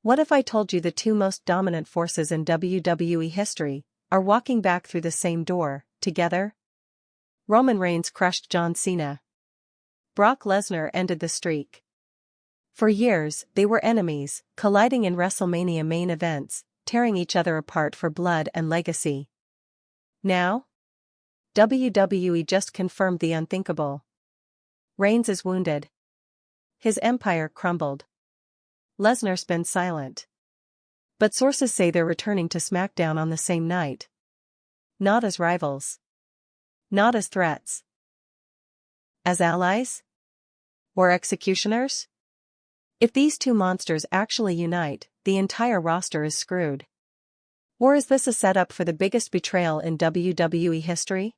What if I told you the two most dominant forces in WWE history are walking back through the same door, together? Roman Reigns crushed John Cena. Brock Lesnar ended the streak. For years, they were enemies, colliding in WrestleMania main events, tearing each other apart for blood and legacy. Now? WWE just confirmed the unthinkable. Reigns is wounded. His empire crumbled. Lesnar's been silent. But sources say they're returning to SmackDown on the same night. Not as rivals. Not as threats. As allies? Or executioners? If these two monsters actually unite, the entire roster is screwed. Or is this a setup for the biggest betrayal in WWE history?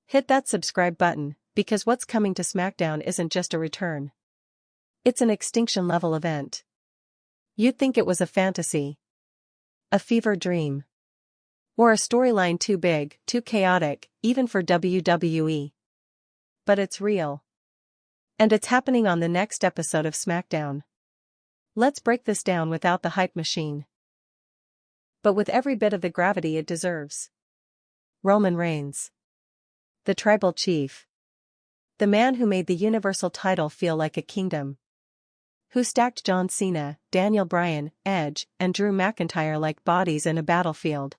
Hit that subscribe button, because what's coming to SmackDown isn't just a return. It's an extinction-level event. You'd think it was a fantasy. A fever dream. Or a storyline too big, too chaotic, even for WWE. But it's real. And it's happening on the next episode of SmackDown. Let's break this down without the hype machine. But with every bit of the gravity it deserves. Roman Reigns. The tribal chief. The man who made the Universal title feel like a kingdom. Who stacked John Cena, Daniel Bryan, Edge, and Drew McIntyre like bodies in a battlefield.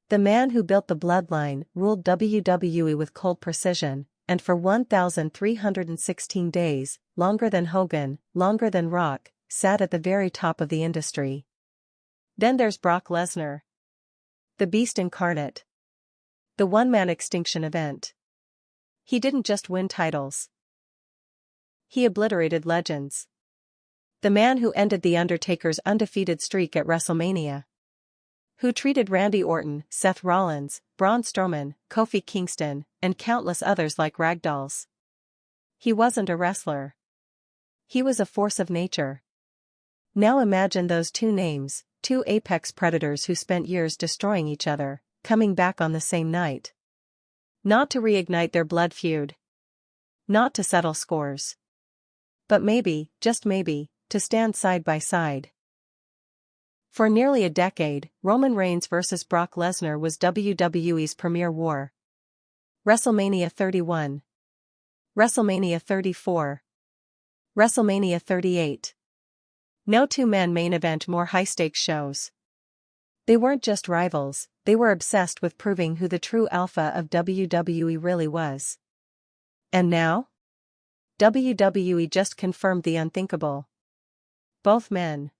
The man who built the bloodline, ruled WWE with cold precision, and for 1,316 days, longer than Hogan, longer than Rock, sat at the very top of the industry. Then there's Brock Lesnar. The beast incarnate. The one-man extinction event. He didn't just win titles. He obliterated legends. The man who ended The Undertaker's undefeated streak at WrestleMania. Who treated Randy Orton, Seth Rollins, Braun Strowman, Kofi Kingston, and countless others like ragdolls. He wasn't a wrestler. He was a force of nature. Now imagine those two names, two apex predators who spent years destroying each other, coming back on the same night. Not to reignite their blood feud. Not to settle scores. But maybe, just maybe, to stand side by side. For nearly a decade, Roman Reigns vs. Brock Lesnar was WWE's premier war. WrestleMania 31. WrestleMania 34. WrestleMania 38. No two men main event more high-stakes shows. They weren't just rivals, they were obsessed with proving who the true alpha of WWE really was. And now? WWE just confirmed the unthinkable. Both men.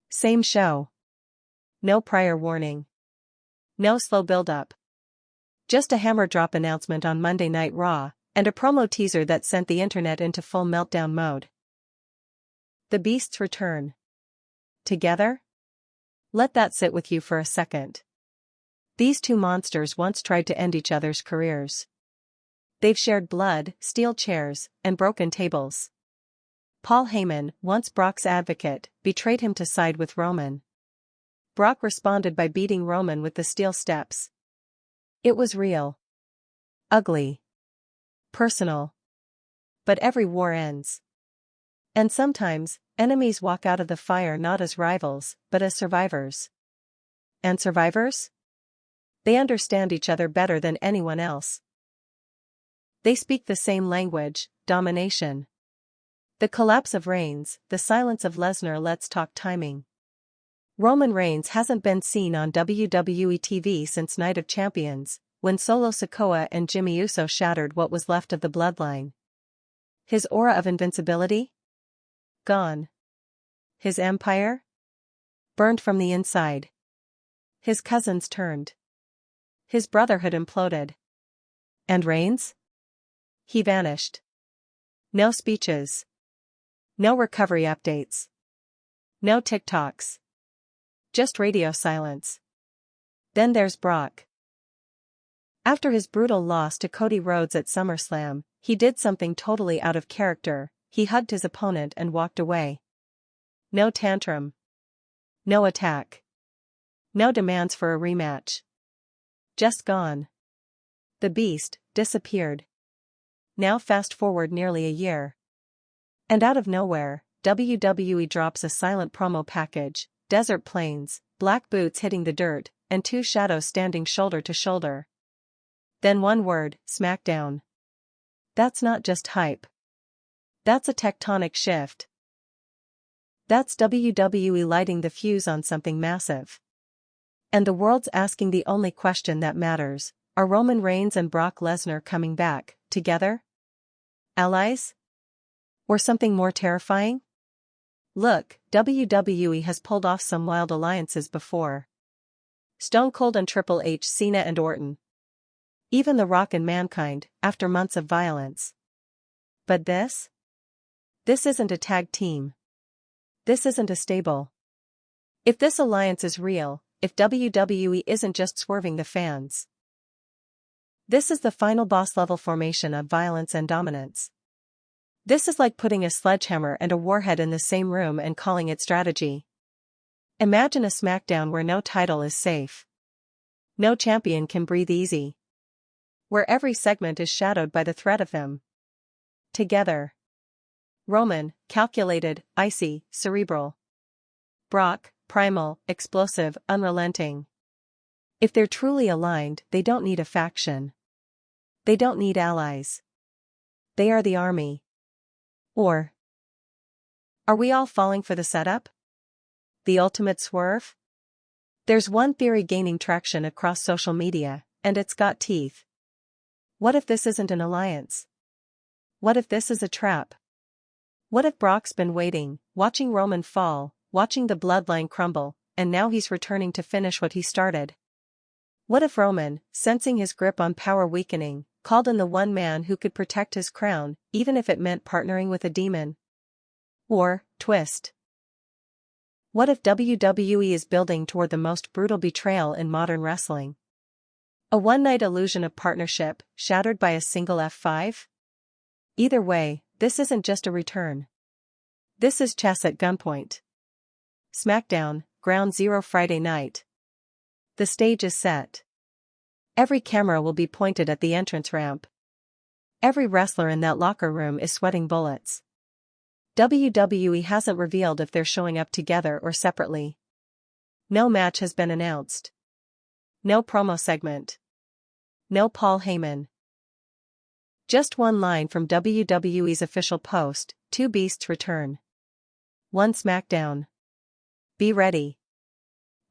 Same show. No prior warning. No slow build-up. Just a hammer-drop announcement on Monday Night Raw, and a promo teaser that sent the internet into full meltdown mode. The Beasts return. Together? Let that sit with you for a second. These two monsters once tried to end each other's careers. They've shared blood, steel chairs, and broken tables. Paul Heyman, once Brock's advocate, betrayed him to side with Roman. Brock responded by beating Roman with the steel steps. It was real. Ugly. Personal. But every war ends. And sometimes, enemies walk out of the fire not as rivals, but as survivors. And survivors? They understand each other better than anyone else. They speak the same language, domination. The collapse of Reigns, the silence of Lesnar. Let's talk timing. Roman Reigns hasn't been seen on WWE TV since Night of Champions, when Solo Sikoa and Jimmy Uso shattered what was left of the bloodline. His aura of invincibility? Gone. His empire? Burned from the inside. His cousins turned. His brotherhood imploded. And Reigns? He vanished. No speeches. No recovery updates. No TikToks. Just radio silence. Then there's Brock. After his brutal loss to Cody Rhodes at SummerSlam, he did something totally out of character. He hugged his opponent and walked away. No tantrum. No attack. No demands for a rematch. Just gone. The Beast disappeared. Now fast forward nearly a year. And out of nowhere, WWE drops a silent promo package, desert plains, black boots hitting the dirt, and two shadows standing shoulder to shoulder. Then one word, SmackDown. That's not just hype. That's a tectonic shift. That's WWE lighting the fuse on something massive. And the world's asking the only question that matters: are Roman Reigns and Brock Lesnar coming back, together? Allies? Or something more terrifying? Look, WWE has pulled off some wild alliances before. Stone Cold and Triple H, Cena and Orton. Even The Rock and Mankind, after months of violence. But this? This isn't a tag team. This isn't a stable. If this alliance is real, if WWE isn't just swerving the fans, this is the final boss-level formation of violence and dominance. This is like putting a sledgehammer and a warhead in the same room and calling it strategy. Imagine a SmackDown where no title is safe. No champion can breathe easy. Where every segment is shadowed by the threat of them. Together. Roman, calculated, icy, cerebral. Brock, primal, explosive, unrelenting. If they're truly aligned, they don't need a faction. They don't need allies. They are the army. Or are we all falling for the setup? The ultimate swerve? There's one theory gaining traction across social media, and it's got teeth. What if this isn't an alliance? What if this is a trap? What if Brock's been waiting, watching Roman fall, watching the bloodline crumble, and now he's returning to finish what he started? What if Roman, sensing his grip on power weakening, called in the one man who could protect his crown, even if it meant partnering with a demon? Or, twist. What if WWE is building toward the most brutal betrayal in modern wrestling? A one-night illusion of partnership, shattered by a single F5? Either way, this isn't just a return. This is chess at gunpoint. SmackDown, Ground Zero, Friday night. The stage is set. Every camera will be pointed at the entrance ramp. Every wrestler in that locker room is sweating bullets. WWE hasn't revealed if they're showing up together or separately. No match has been announced. No promo segment. No Paul Heyman. Just one line from WWE's official post: two beasts return. One SmackDown. Be ready.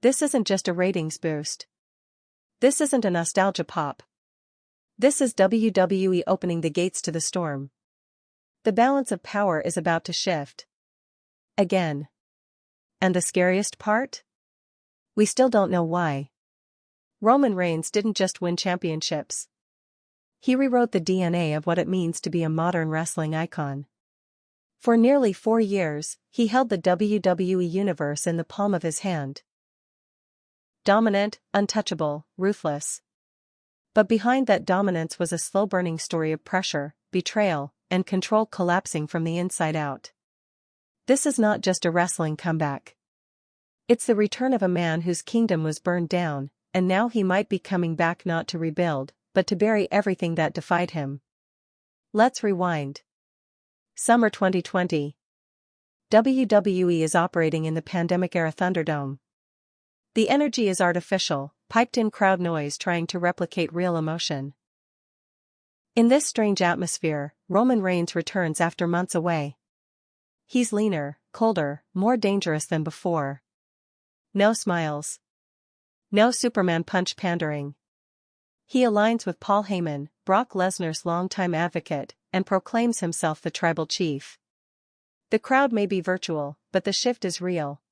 This isn't just a ratings boost. This isn't a nostalgia pop. This is WWE opening the gates to the storm. The balance of power is about to shift. Again. And the scariest part? We still don't know why. Roman Reigns didn't just win championships. He rewrote the DNA of what it means to be a modern wrestling icon. For nearly 4 years, he held the WWE Universe in the palm of his hand. Dominant, untouchable, ruthless. But behind that dominance was a slow-burning story of pressure, betrayal, and control collapsing from the inside out. This is not just a wrestling comeback. It's the return of a man whose kingdom was burned down, and now he might be coming back not to rebuild, but to bury everything that defied him. Let's rewind. Summer 2020. WWE is operating in the pandemic-era Thunderdome. The energy is artificial, piped-in crowd noise trying to replicate real emotion. In this strange atmosphere, Roman Reigns returns after months away. He's leaner, colder, more dangerous than before. No smiles. No Superman punch pandering. He aligns with Paul Heyman, Brock Lesnar's longtime advocate, and proclaims himself the tribal chief. The crowd may be virtual, but the shift is real.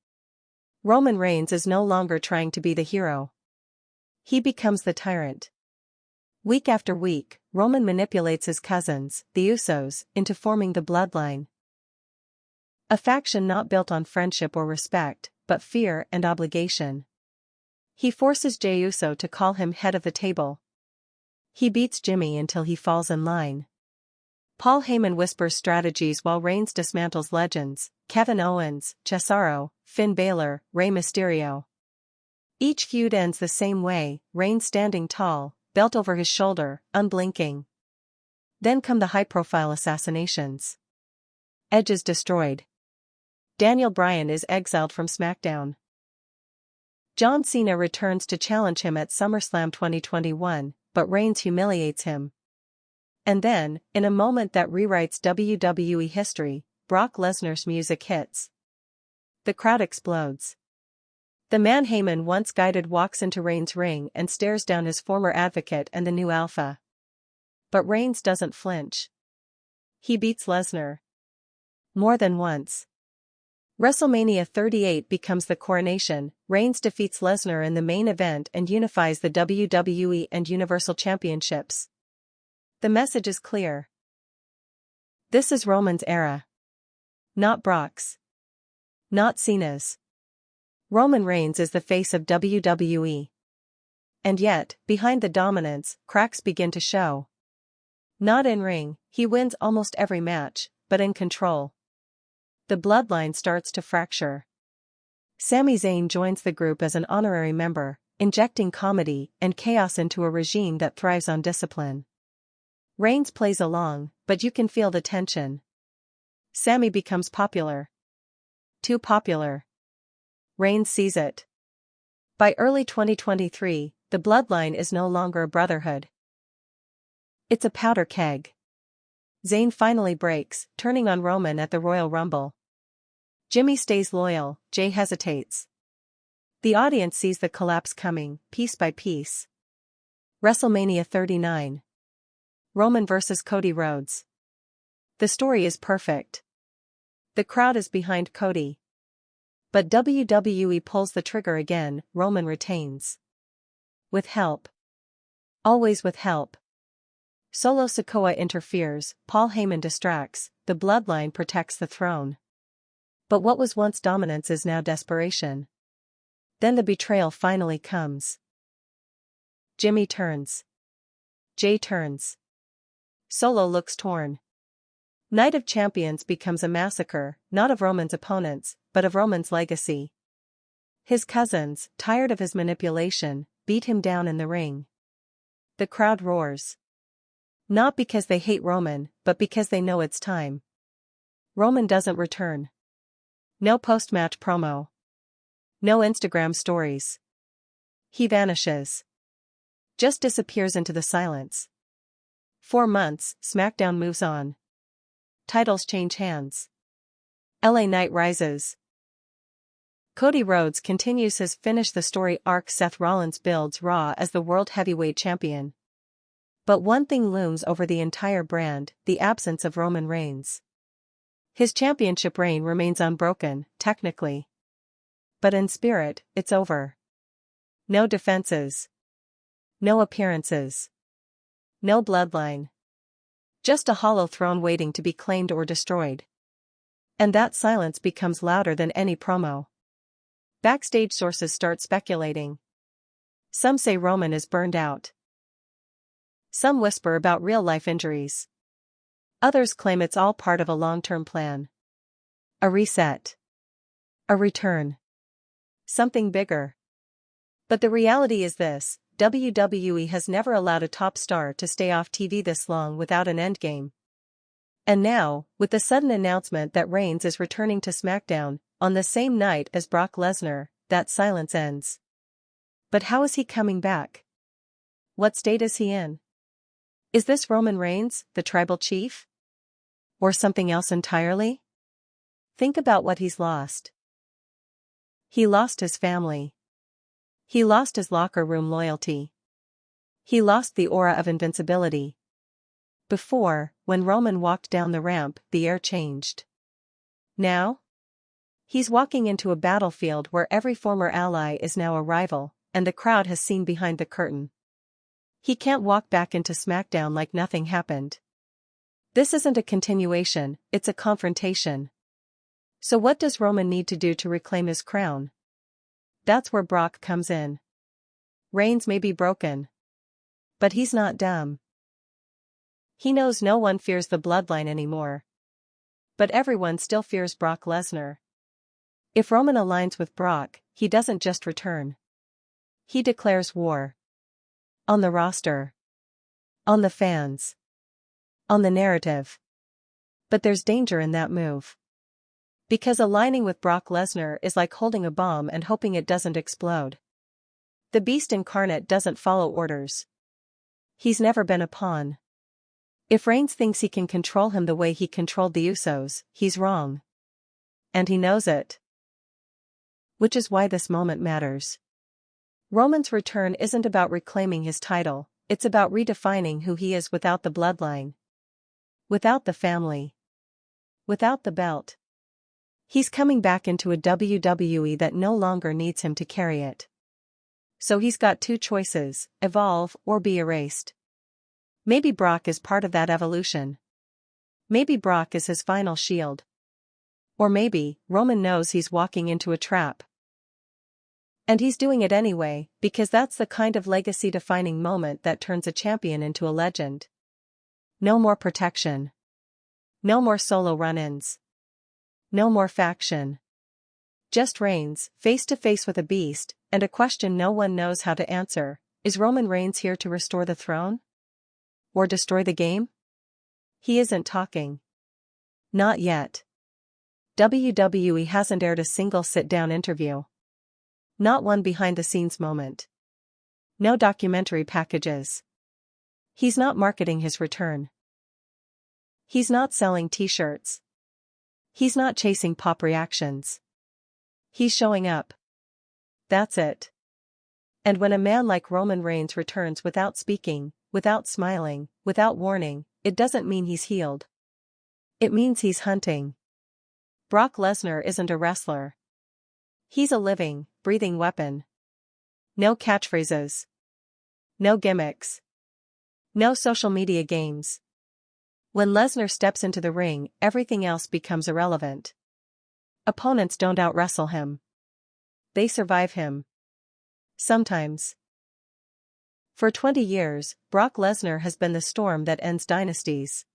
Roman Reigns is no longer trying to be the hero. He becomes the tyrant. Week after week, Roman manipulates his cousins, the Usos, into forming the bloodline. A faction not built on friendship or respect, but fear and obligation. He forces Jey Uso to call him head of the table. He beats Jimmy until he falls in line. Paul Heyman whispers strategies while Reigns dismantles legends: Kevin Owens, Cesaro, Finn Balor, Rey Mysterio. Each feud ends the same way: Reigns standing tall, belt over his shoulder, unblinking. Then come the high-profile assassinations. Edge is destroyed. Daniel Bryan is exiled from SmackDown. John Cena returns to challenge him at SummerSlam 2021, but Reigns humiliates him. And then, in a moment that rewrites WWE history, Brock Lesnar's music hits. The crowd explodes. The man HEYMAN once guided walks into Reigns' ring and stares down his former advocate and the new alpha. But Reigns doesn't flinch. He beats Lesnar. More than once. WrestleMania 38 becomes the coronation. Reigns defeats Lesnar in the main event and unifies the WWE and Universal Championships. The message is clear. This is Roman's era. Not Brock's. Not Cena's. Roman Reigns is the face of WWE. And yet, behind the dominance, cracks begin to show. Not in ring, he wins almost every match, but in control. The bloodline starts to fracture. Sami Zayn joins the group as an honorary member, injecting comedy and chaos into a regime that thrives on discipline. Reigns plays along, but you can feel the tension. Sami becomes popular. Too popular. Reigns sees it. By early 2023, the bloodline is no longer a brotherhood. It's a powder keg. Zayn finally breaks, turning on Roman at the Royal Rumble. Jimmy stays loyal, Jay hesitates. The audience sees the collapse coming, piece by piece. WrestleMania 39. Roman vs. Cody Rhodes. The story is perfect. The crowd is behind Cody. But WWE pulls the trigger again. Roman retains. With help. Always with help. Solo Sikoa interferes, Paul Heyman distracts, the bloodline protects the throne. But what was once dominance is now desperation. Then the betrayal finally comes. Jimmy turns. Jay turns. Solo looks torn. Night of Champions becomes a massacre, not of Roman's opponents, but of Roman's legacy. His cousins, tired of his manipulation, beat him down in the ring. The crowd roars. Not because they hate Roman, but because they know it's time. Roman doesn't return. No post-match promo. No Instagram stories. He vanishes. Just disappears into the silence. 4 months, SmackDown moves on. Titles change hands. LA Knight rises. Cody Rhodes continues his finish the story arc. Seth Rollins builds Raw as the World Heavyweight Champion. But one thing looms over the entire brand, the absence of Roman Reigns. His championship reign remains unbroken, technically. But in spirit, it's over. No defenses. No appearances. No bloodline. Just a hollow throne waiting to be claimed or destroyed. And that silence becomes louder than any promo. Backstage sources start speculating. Some say Roman is burned out. Some whisper about real-life injuries. Others claim it's all part of a long-term plan. A reset. A return. Something bigger. But the reality is this: WWE has never allowed a top star to stay off TV this long without an endgame. And now, with the sudden announcement that Reigns is returning to SmackDown, on the same night as Brock Lesnar, that silence ends. But how is he coming back? What state is he in? Is this Roman Reigns, the tribal chief? Or something else entirely? Think about what he's lost. He lost his family. He lost his locker room loyalty. He lost the aura of invincibility. Before, when Roman walked down the ramp, the air changed. Now? He's walking into a battlefield where every former ally is now a rival, and the crowd has seen behind the curtain. He can't walk back into SmackDown like nothing happened. This isn't a continuation, it's a confrontation. So what does Roman need to do to reclaim his crown? That's where Brock comes in. Reigns may be broken. But he's not dumb. He knows no one fears the bloodline anymore. But everyone still fears Brock Lesnar. If Roman aligns with Brock, he doesn't just return. He declares war. On the roster. On the fans. On the narrative. But there's danger in that move. Because aligning with Brock Lesnar is like holding a bomb and hoping it doesn't explode. The Beast incarnate doesn't follow orders. He's never been a pawn. If Reigns thinks he can control him the way he controlled the Usos, he's wrong. And he knows it. Which is why this moment matters. Roman's return isn't about reclaiming his title, it's about redefining who he is without the bloodline. Without the family. Without the belt. He's coming back into a WWE that no longer needs him to carry it. So he's got two choices: evolve or be erased. Maybe Brock is part of that evolution. Maybe Brock is his final shield. Or maybe Roman knows he's walking into a trap. And he's doing it anyway, because that's the kind of legacy-defining moment that turns a champion into a legend. No more protection. No more solo run-ins. No more faction. Just Reigns, face-to-face with a beast, and a question no one knows how to answer: is Roman Reigns here to restore the throne? Or destroy the game? He isn't talking. Not yet. WWE hasn't aired a single sit-down interview. Not one behind-the-scenes moment. No documentary packages. He's not marketing his return. He's not selling t-shirts. He's not chasing pop reactions. He's showing up. That's it. And when a man like Roman Reigns returns without speaking, without smiling, without warning, it doesn't mean he's healed. It means he's hunting. Brock Lesnar isn't a wrestler. He's a living, breathing weapon. No catchphrases. No gimmicks. No social media games. When Lesnar steps into the ring, everything else becomes irrelevant. Opponents don't out-wrestle him. They survive him. Sometimes. For 20 years, Brock Lesnar has been the storm that ends dynasties.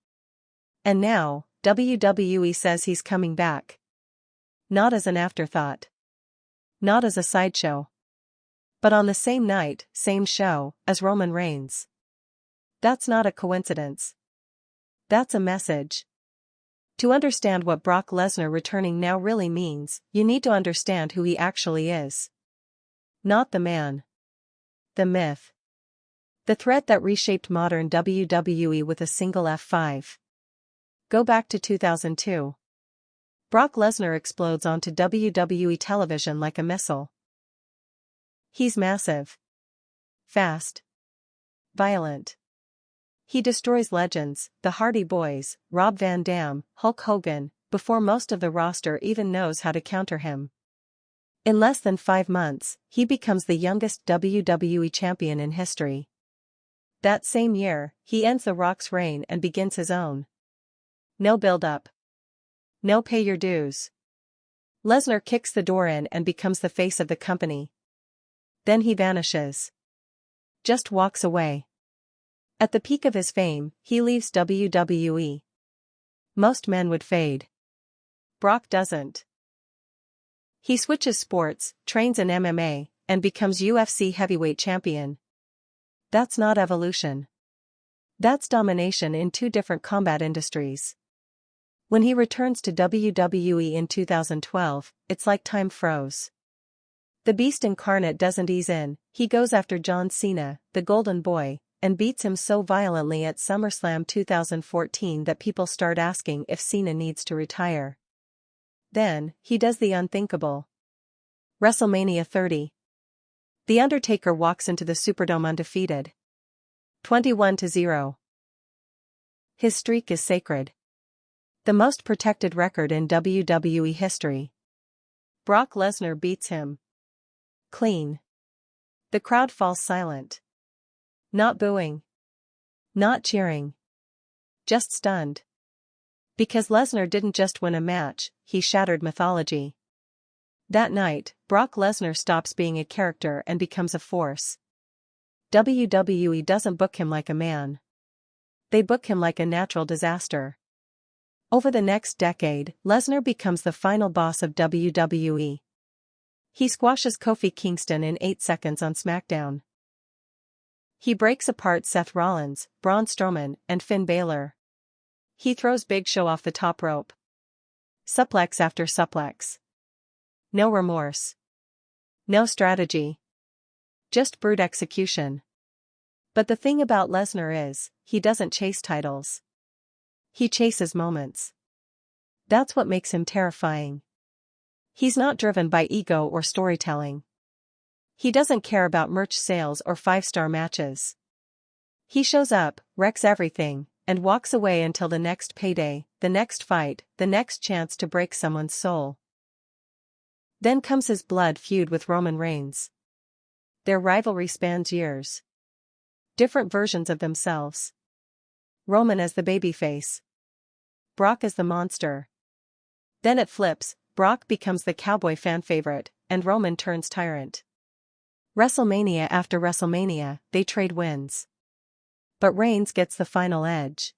And now, WWE says he's coming back. Not as an afterthought. Not as a sideshow. But on the same night, same show, as Roman Reigns. That's not a coincidence. That's a message. To understand what Brock Lesnar returning now really means, you need to understand who he actually is. Not the man. The myth. The thread that reshaped modern WWE with a single F5. Go back to 2002. Brock Lesnar explodes onto WWE television like a missile. He's massive. Fast. Violent. He destroys legends, the Hardy Boys, Rob Van Dam, Hulk Hogan, before most of the roster even knows how to counter him. In less than 5 months, he becomes the youngest WWE champion in history. That same year, he ends The Rock's reign and begins his own. No build-up. No pay your dues. Lesnar kicks the door in and becomes the face of the company. Then he vanishes. Just walks away. At the peak of his fame, he leaves WWE. Most men would fade. Brock doesn't. He switches sports, trains in MMA, and becomes UFC heavyweight champion. That's not evolution. That's domination in 2 different combat industries. When he returns to WWE in 2012, it's like time froze. The Beast incarnate doesn't ease in, he goes after John Cena, the Golden Boy, and beats him so violently at SummerSlam 2014 that people start asking if Cena needs to retire. Then, he does the unthinkable. WrestleMania 30. The Undertaker walks into the Superdome undefeated. 21-0. His streak is sacred. The most protected record in WWE history. Brock Lesnar beats him. Clean. The crowd falls silent. Not booing. Not cheering. Just stunned. Because Lesnar didn't just win a match, he shattered mythology. That night, Brock Lesnar stops being a character and becomes a force. WWE doesn't book him like a man. They book him like a natural disaster. Over the next decade, Lesnar becomes the final boss of WWE. He squashes Kofi Kingston in 8 seconds on SmackDown. He breaks apart Seth Rollins, Braun Strowman, and Finn Balor. He throws Big Show off the top rope. Suplex after suplex. No remorse. No strategy. Just brute execution. But the thing about Lesnar is, he doesn't chase titles. He chases moments. That's what makes him terrifying. He's not driven by ego or storytelling. He doesn't care about merch sales or 5-star matches. He shows up, wrecks everything, and walks away until the next payday, the next fight, the next chance to break someone's soul. Then comes his blood feud with Roman Reigns. Their rivalry spans years. Different versions of themselves. Roman as the babyface. Brock as the monster. Then it flips, Brock becomes the cowboy fan favorite, and Roman turns tyrant. WrestleMania after WrestleMania, they trade wins. But Reigns gets the final edge.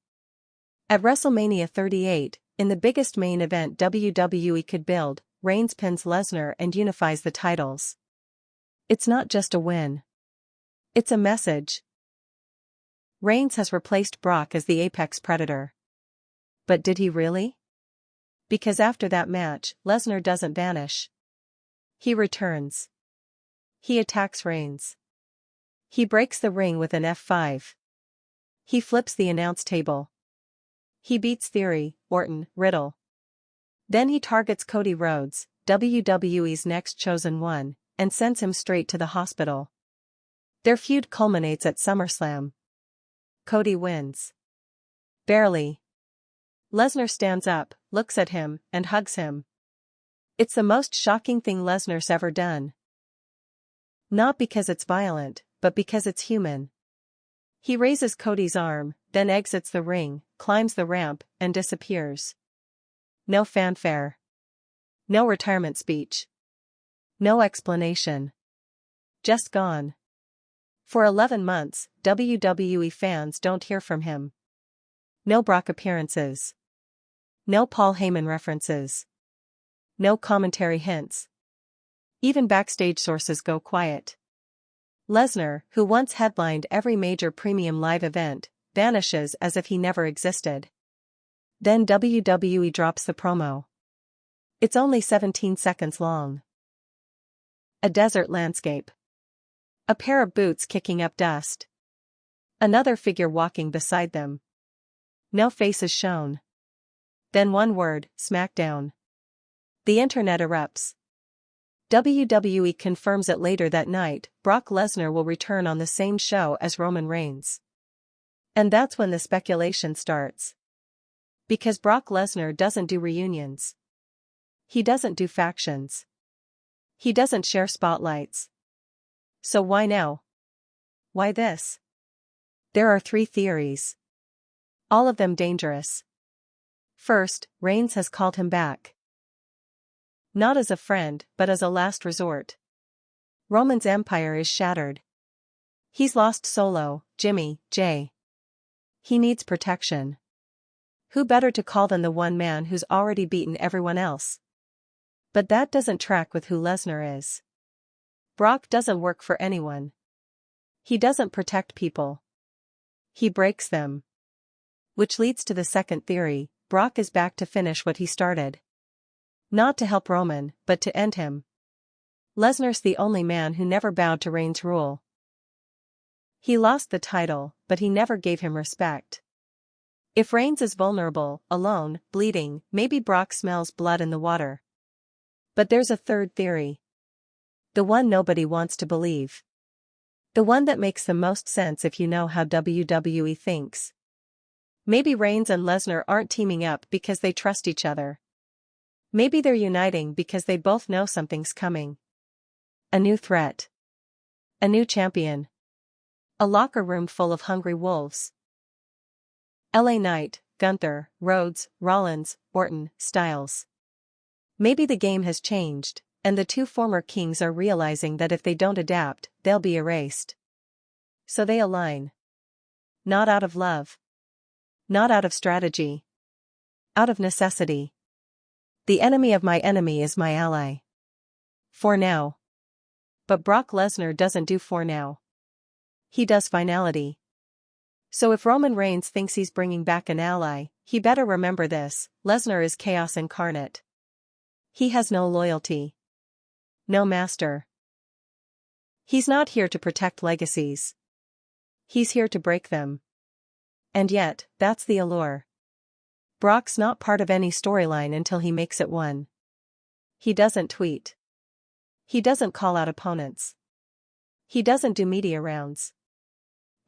At WrestleMania 38, in the biggest main event WWE could build, Reigns pins Lesnar and unifies the titles. It's not just a win. It's a message. Reigns has replaced Brock as the apex predator. But did he really? Because after that match, Lesnar doesn't vanish. He returns. He attacks Reigns. He breaks the ring with an F5. He flips the announce table. He beats Theory, Orton, Riddle. Then he targets Cody Rhodes, WWE's next chosen one, and sends him straight to the hospital. Their feud culminates at SummerSlam. Cody wins. Barely. Lesnar stands up, looks at him, and hugs him. It's the most shocking thing Lesnar's ever done. Not because it's violent, but because it's human. He raises Cody's arm, then exits the ring, climbs the ramp, and disappears. No fanfare. No retirement speech. No explanation. Just gone. For 11 months, WWE fans don't hear from him. No Brock appearances. No Paul Heyman references. No commentary hints. Even backstage sources go quiet. Lesnar, who once headlined every major premium live event, vanishes as if he never existed. Then WWE drops the promo. It's only 17 seconds long. A desert landscape. A pair of boots kicking up dust. Another figure walking beside them. No faces shown. Then one word, SmackDown. The internet erupts. WWE confirms it later that night, Brock Lesnar will return on the same show as Roman Reigns. And that's when the speculation starts. Because Brock Lesnar doesn't do reunions. He doesn't do factions. He doesn't share spotlights. So why now? Why this? There are 3 theories. All of them dangerous. First, Reigns has called him back. Not as a friend, but as a last resort. Roman's empire is shattered. He's lost Solo, Jimmy, Jay. He needs protection. Who better to call than the one man who's already beaten everyone else? But that doesn't track with who Lesnar is. Brock doesn't work for anyone. He doesn't protect people. He breaks them. Which leads to the second theory, Brock is back to finish what he started. Not to help Roman, but to end him. Lesnar's the only man who never bowed to Reigns' rule. He lost the title, but he never gave him respect. If Reigns is vulnerable, alone, bleeding, maybe Brock smells blood in the water. But there's a third theory. The one nobody wants to believe. The one that makes the most sense if you know how WWE thinks. Maybe Reigns and Lesnar aren't teaming up because they trust each other. Maybe they're uniting because they both know something's coming. A new threat. A new champion. A locker room full of hungry wolves. LA Knight, Gunther, Rhodes, Rollins, Orton, Styles. Maybe the game has changed, and the 2 former kings are realizing that if they don't adapt, they'll be erased. So they align. Not out of love. Not out of strategy. Out of necessity. The enemy of my enemy is my ally. For now. But Brock Lesnar doesn't do for now. He does finality. So if Roman Reigns thinks he's bringing back an ally, he better remember this: Lesnar is chaos incarnate. He has no loyalty. No master. He's not here to protect legacies. He's here to break them. And yet, that's the allure. Brock's not part of any storyline until he makes it one. He doesn't tweet. He doesn't call out opponents. He doesn't do media rounds.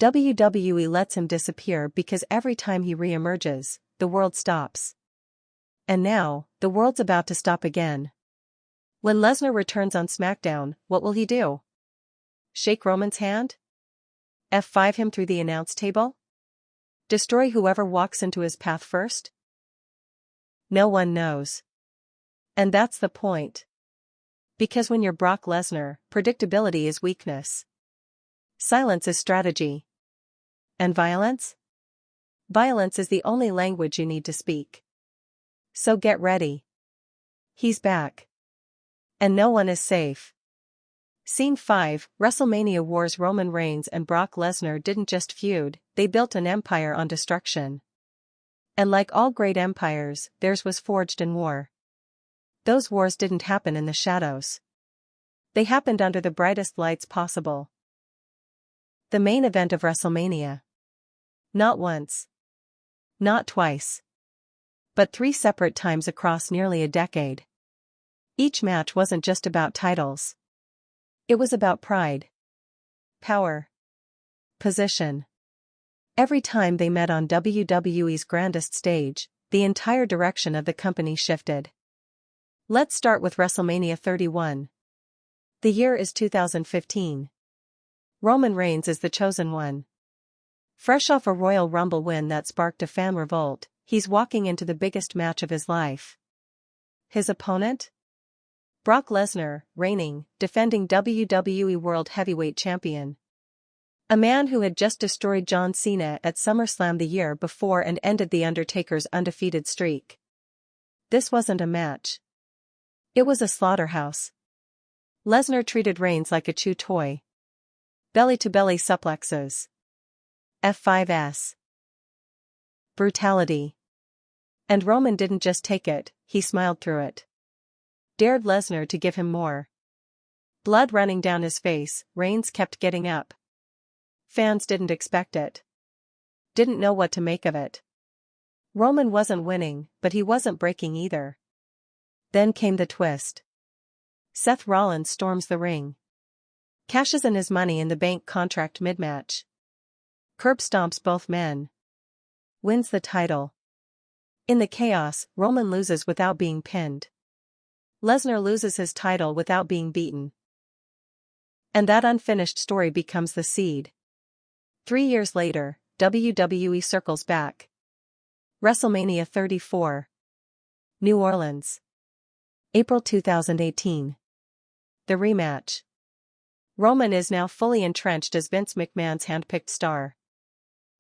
WWE lets him disappear because every time he reemerges, the world stops. And now, the world's about to stop again. When Lesnar returns on SmackDown, what will he do? Shake Roman's hand? F5 him through the announce table? Destroy whoever walks into his path first? No one knows. And that's the point. Because when you're Brock Lesnar, predictability is weakness. Silence is strategy. And violence? Violence is the only language you need to speak. So get ready. He's back. And no one is safe. Scene 5, WrestleMania Wars. Roman Reigns and Brock Lesnar didn't just feud, they built an empire on destruction. And like all great empires, theirs was forged in war. Those wars didn't happen in the shadows. They happened under the brightest lights possible. The main event of WrestleMania. Not once. Not twice. But 3 separate times across nearly a decade. Each match wasn't just about titles. It was about pride. Power. Position. Every time they met on WWE's grandest stage, the entire direction of the company shifted. Let's start with WrestleMania 31. The year is 2015. Roman Reigns is the chosen one. Fresh off a Royal Rumble win that sparked a fan revolt, he's walking into the biggest match of his life. His opponent? Brock Lesnar, reigning, defending WWE World Heavyweight Champion. A man who had just destroyed John Cena at SummerSlam the year before and ended The Undertaker's undefeated streak. This wasn't a match. It was a slaughterhouse. Lesnar treated Reigns like a chew toy. Belly-to-belly suplexes. F5s. Brutality. And Roman didn't just take it, he smiled through it. Dared Lesnar to give him more. Blood running down his face, Reigns kept getting up. Fans didn't expect it. Didn't know what to make of it. Roman wasn't winning, but he wasn't breaking either. Then came the twist. Seth Rollins storms the ring. Cashes in his Money in the Bank contract mid-match. Curb stomps both men. Wins the title. In the chaos, Roman loses without being pinned. Lesnar loses his title without being beaten. And that unfinished story becomes the seed. 3 years later, WWE circles back. WrestleMania 34. New Orleans. April 2018. The rematch. Roman is now fully entrenched as Vince McMahon's handpicked star.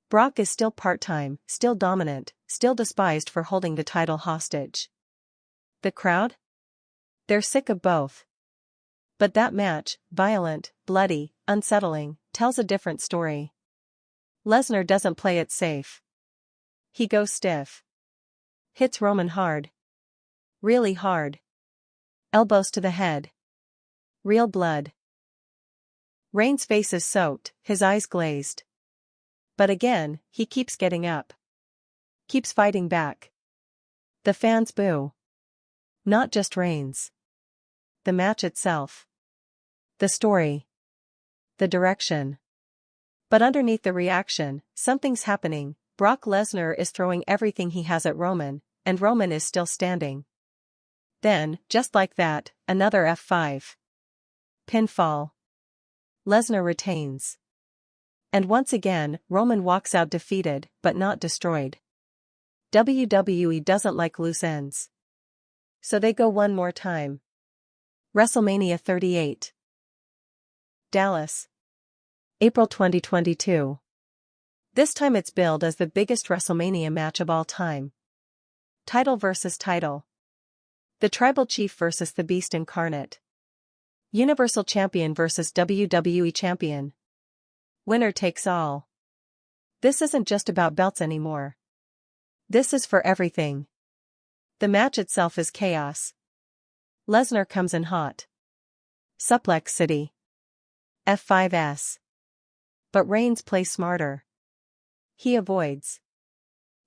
Brock is still part-time, still dominant, still despised for holding the title hostage. The crowd? They're sick of both. But that match, violent, bloody, unsettling, tells a different story. Lesnar doesn't play it safe. He goes stiff. Hits Roman hard. Really hard. Elbows to the head. Real blood. Reigns' face is soaked, his eyes glazed. But again, he keeps getting up. Keeps fighting back. The fans boo. Not just Reigns. The match itself. The story. The direction. But underneath the reaction, something's happening. Brock Lesnar is throwing everything he has at Roman, and Roman is still standing. Then, just like that, another F5. Pinfall. Lesnar retains. And once again, Roman walks out defeated, but not destroyed. WWE doesn't like loose ends. So they go one more time. WrestleMania 38. Dallas. April 2022. This time it's billed as the biggest WrestleMania match of all time. Title versus title. The Tribal Chief versus the Beast Incarnate. Universal Champion versus WWE Champion. Winner takes all. This isn't just about belts anymore. This is for everything. The match itself is chaos. Lesnar comes in hot. Suplex City. F5S. But Reigns plays smarter. He avoids.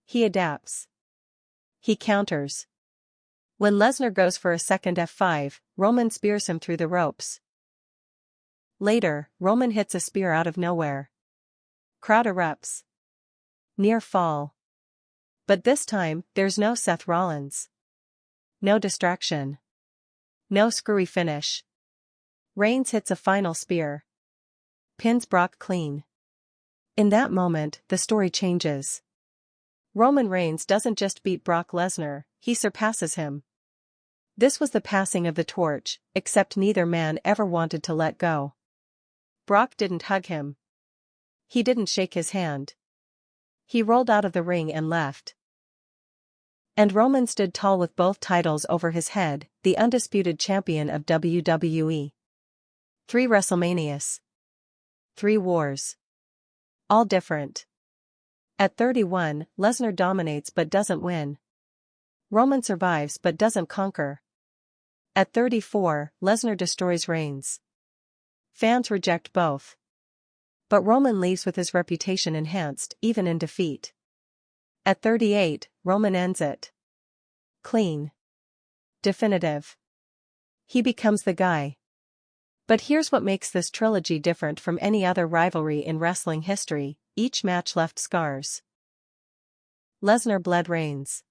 He adapts. He counters. When Lesnar goes for a second F5, Roman spears him through the ropes. Later, Roman hits a spear out of nowhere. Crowd erupts. Near fall. But this time, there's no Seth Rollins. No distraction. No screwy finish. Reigns hits a final spear. Pins Brock clean. In that moment, the story changes. Roman Reigns doesn't just beat Brock Lesnar, he surpasses him. This was the passing of the torch, except neither man ever wanted to let go. Brock didn't hug him. He didn't shake his hand. He rolled out of the ring and left. And Roman stood tall with both titles over his head, the undisputed champion of WWE. 3 WrestleManias. 3 wars. All different. At 31, Lesnar dominates but doesn't win. Roman survives but doesn't conquer. At 34, Lesnar destroys Reigns. Fans reject both. But Roman leaves with his reputation enhanced even in defeat. At 38, Roman ends it. Clean. Definitive. He becomes the guy. But here's what makes this trilogy different from any other rivalry in wrestling history: each match left scars. Lesnar bled Reigns.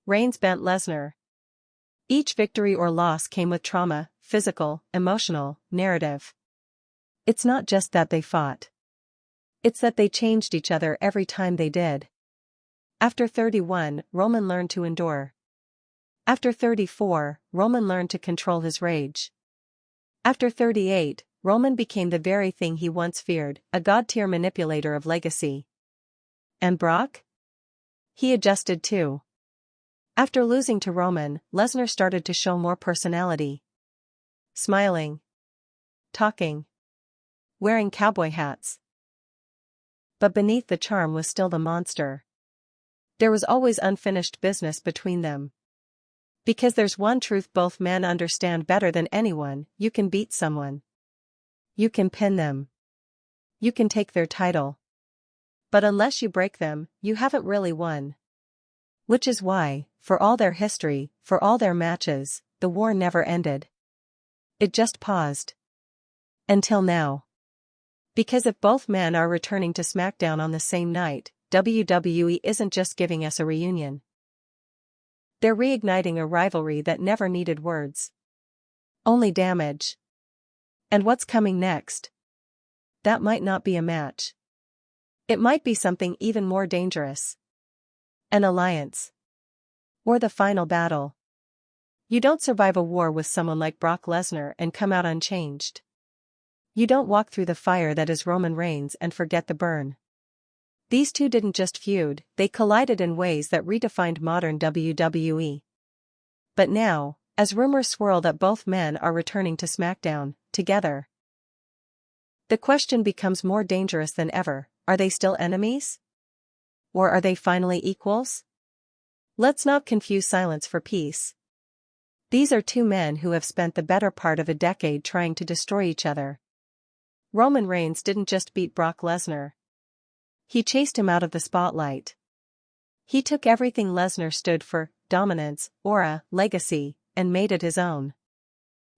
Reigns bent Lesnar. Each victory or loss came with trauma, physical, emotional, narrative. It's not just that they fought. It's that they changed each other every time they did. After 31, Roman learned to endure. After 34, Roman learned to control his rage. After 38, Roman became the very thing he once feared, a god-tier manipulator of legacy. And Brock? He adjusted too. After losing to Roman, Lesnar started to show more personality. Smiling. Talking. Wearing cowboy hats. But beneath the charm was still the monster. There was always unfinished business between them. Because there's one truth both men understand better than anyone: you can beat someone. You can pin them. You can take their title. But unless you break them, you haven't really won. Which is why, for all their history, for all their matches, the war never ended. It just paused. Until now. Because if both men are returning to SmackDown on the same night, WWE isn't just giving us a reunion. They're reigniting a rivalry that never needed words. Only damage. And what's coming next? That might not be a match. It might be something even more dangerous. An alliance. Or the final battle. You don't survive a war with someone like Brock Lesnar and come out unchanged. You don't walk through the fire that is Roman Reigns and forget the burn. These two didn't just feud, they collided in ways that redefined modern WWE. But now, as rumors swirl that both men are returning to SmackDown, together, the question becomes more dangerous than ever: are they still enemies? Or are they finally equals? Let's not confuse silence for peace. These are two men who have spent the better part of a decade trying to destroy each other. Roman Reigns didn't just beat Brock Lesnar. He chased him out of the spotlight. He took everything Lesnar stood for: dominance, aura, legacy, and made it his own.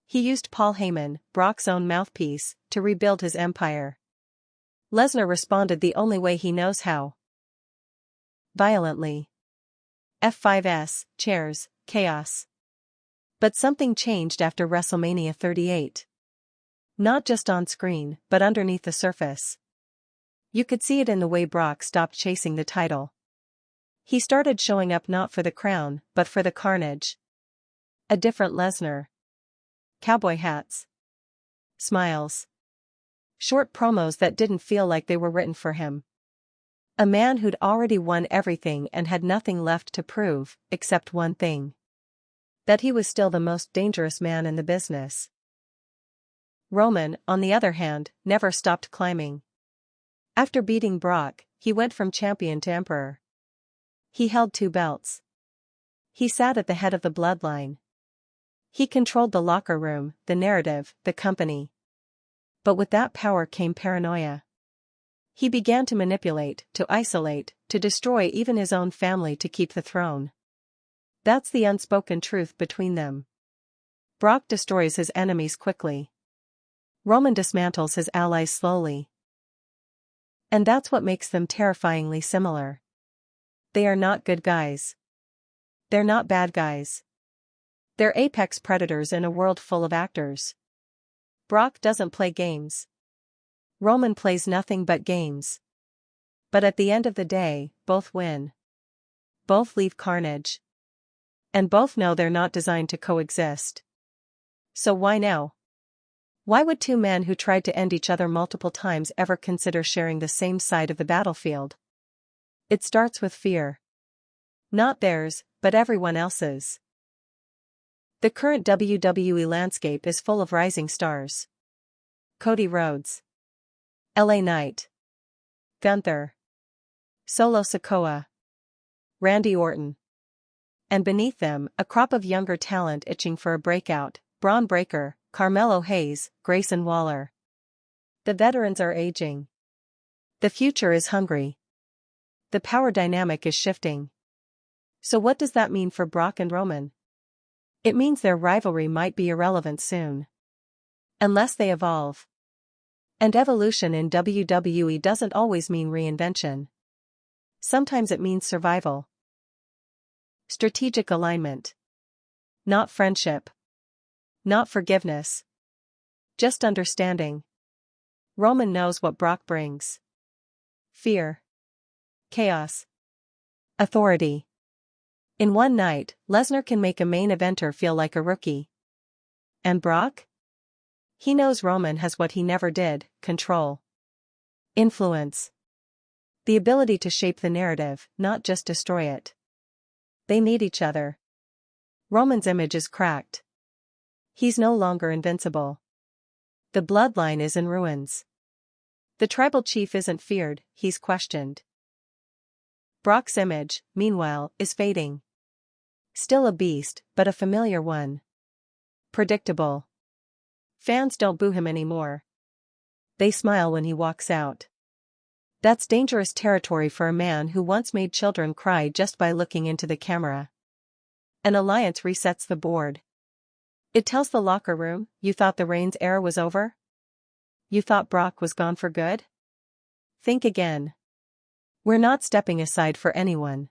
He used Paul Heyman, Brock's own mouthpiece, to rebuild his empire. Lesnar responded the only way he knows how. Violently. F5S, chairs, chaos. But something changed after WrestleMania 38. Not just on screen, but underneath the surface. You could see it in the way Brock stopped chasing the title. He started showing up not for the crown, but for the carnage. A different Lesnar. Cowboy hats. Smiles. Short promos that didn't feel like they were written for him. A man who'd already won everything and had nothing left to prove, except one thing: that he was still the most dangerous man in the business. Roman, on the other hand, never stopped climbing. After beating Brock, he went from champion to emperor. He held 2 belts. He sat at the head of the bloodline. He controlled the locker room, the narrative, the company. But with that power came paranoia. He began to manipulate, to isolate, to destroy even his own family to keep the throne. That's the unspoken truth between them. Brock destroys his enemies quickly. Roman dismantles his allies slowly. And that's what makes them terrifyingly similar. They are not good guys. They're not bad guys. They're apex predators in a world full of actors. Brock doesn't play games. Roman plays nothing but games. But at the end of the day, both win. Both leave carnage. And both know they're not designed to coexist. So why now? Why would two men who tried to end each other multiple times ever consider sharing the same side of the battlefield? It starts with fear. Not theirs, but everyone else's. The current WWE landscape is full of rising stars. Cody Rhodes, LA Knight, Gunther, Solo Sikoa, Randy Orton. And beneath them, a crop of younger talent itching for a breakout: Braun Breaker, Carmelo Hayes, Grayson Waller. The veterans are aging. The future is hungry. The power dynamic is shifting. So what does that mean for Brock and Roman? It means their rivalry might be irrelevant soon. Unless they evolve. And evolution in WWE doesn't always mean reinvention. Sometimes it means survival. Strategic alignment. Not friendship. Not forgiveness. Just understanding. Roman knows what Brock brings. Fear. Chaos. Authority. In one night, Lesnar can make a main eventer feel like a rookie. And Brock? He knows Roman has what he never did: control. Influence. The ability to shape the narrative, not just destroy it. They need each other. Roman's image is cracked. He's no longer invincible. The bloodline is in ruins. The tribal chief isn't feared, he's questioned. Brock's image, meanwhile, is fading. Still a beast, but a familiar one. Predictable. Fans don't boo him anymore. They smile when he walks out. That's dangerous territory for a man who once made children cry just by looking into the camera. An alliance resets the board. It tells the locker room, you thought the Reigns era was over? You thought Brock was gone for good? Think again. We're not stepping aside for anyone.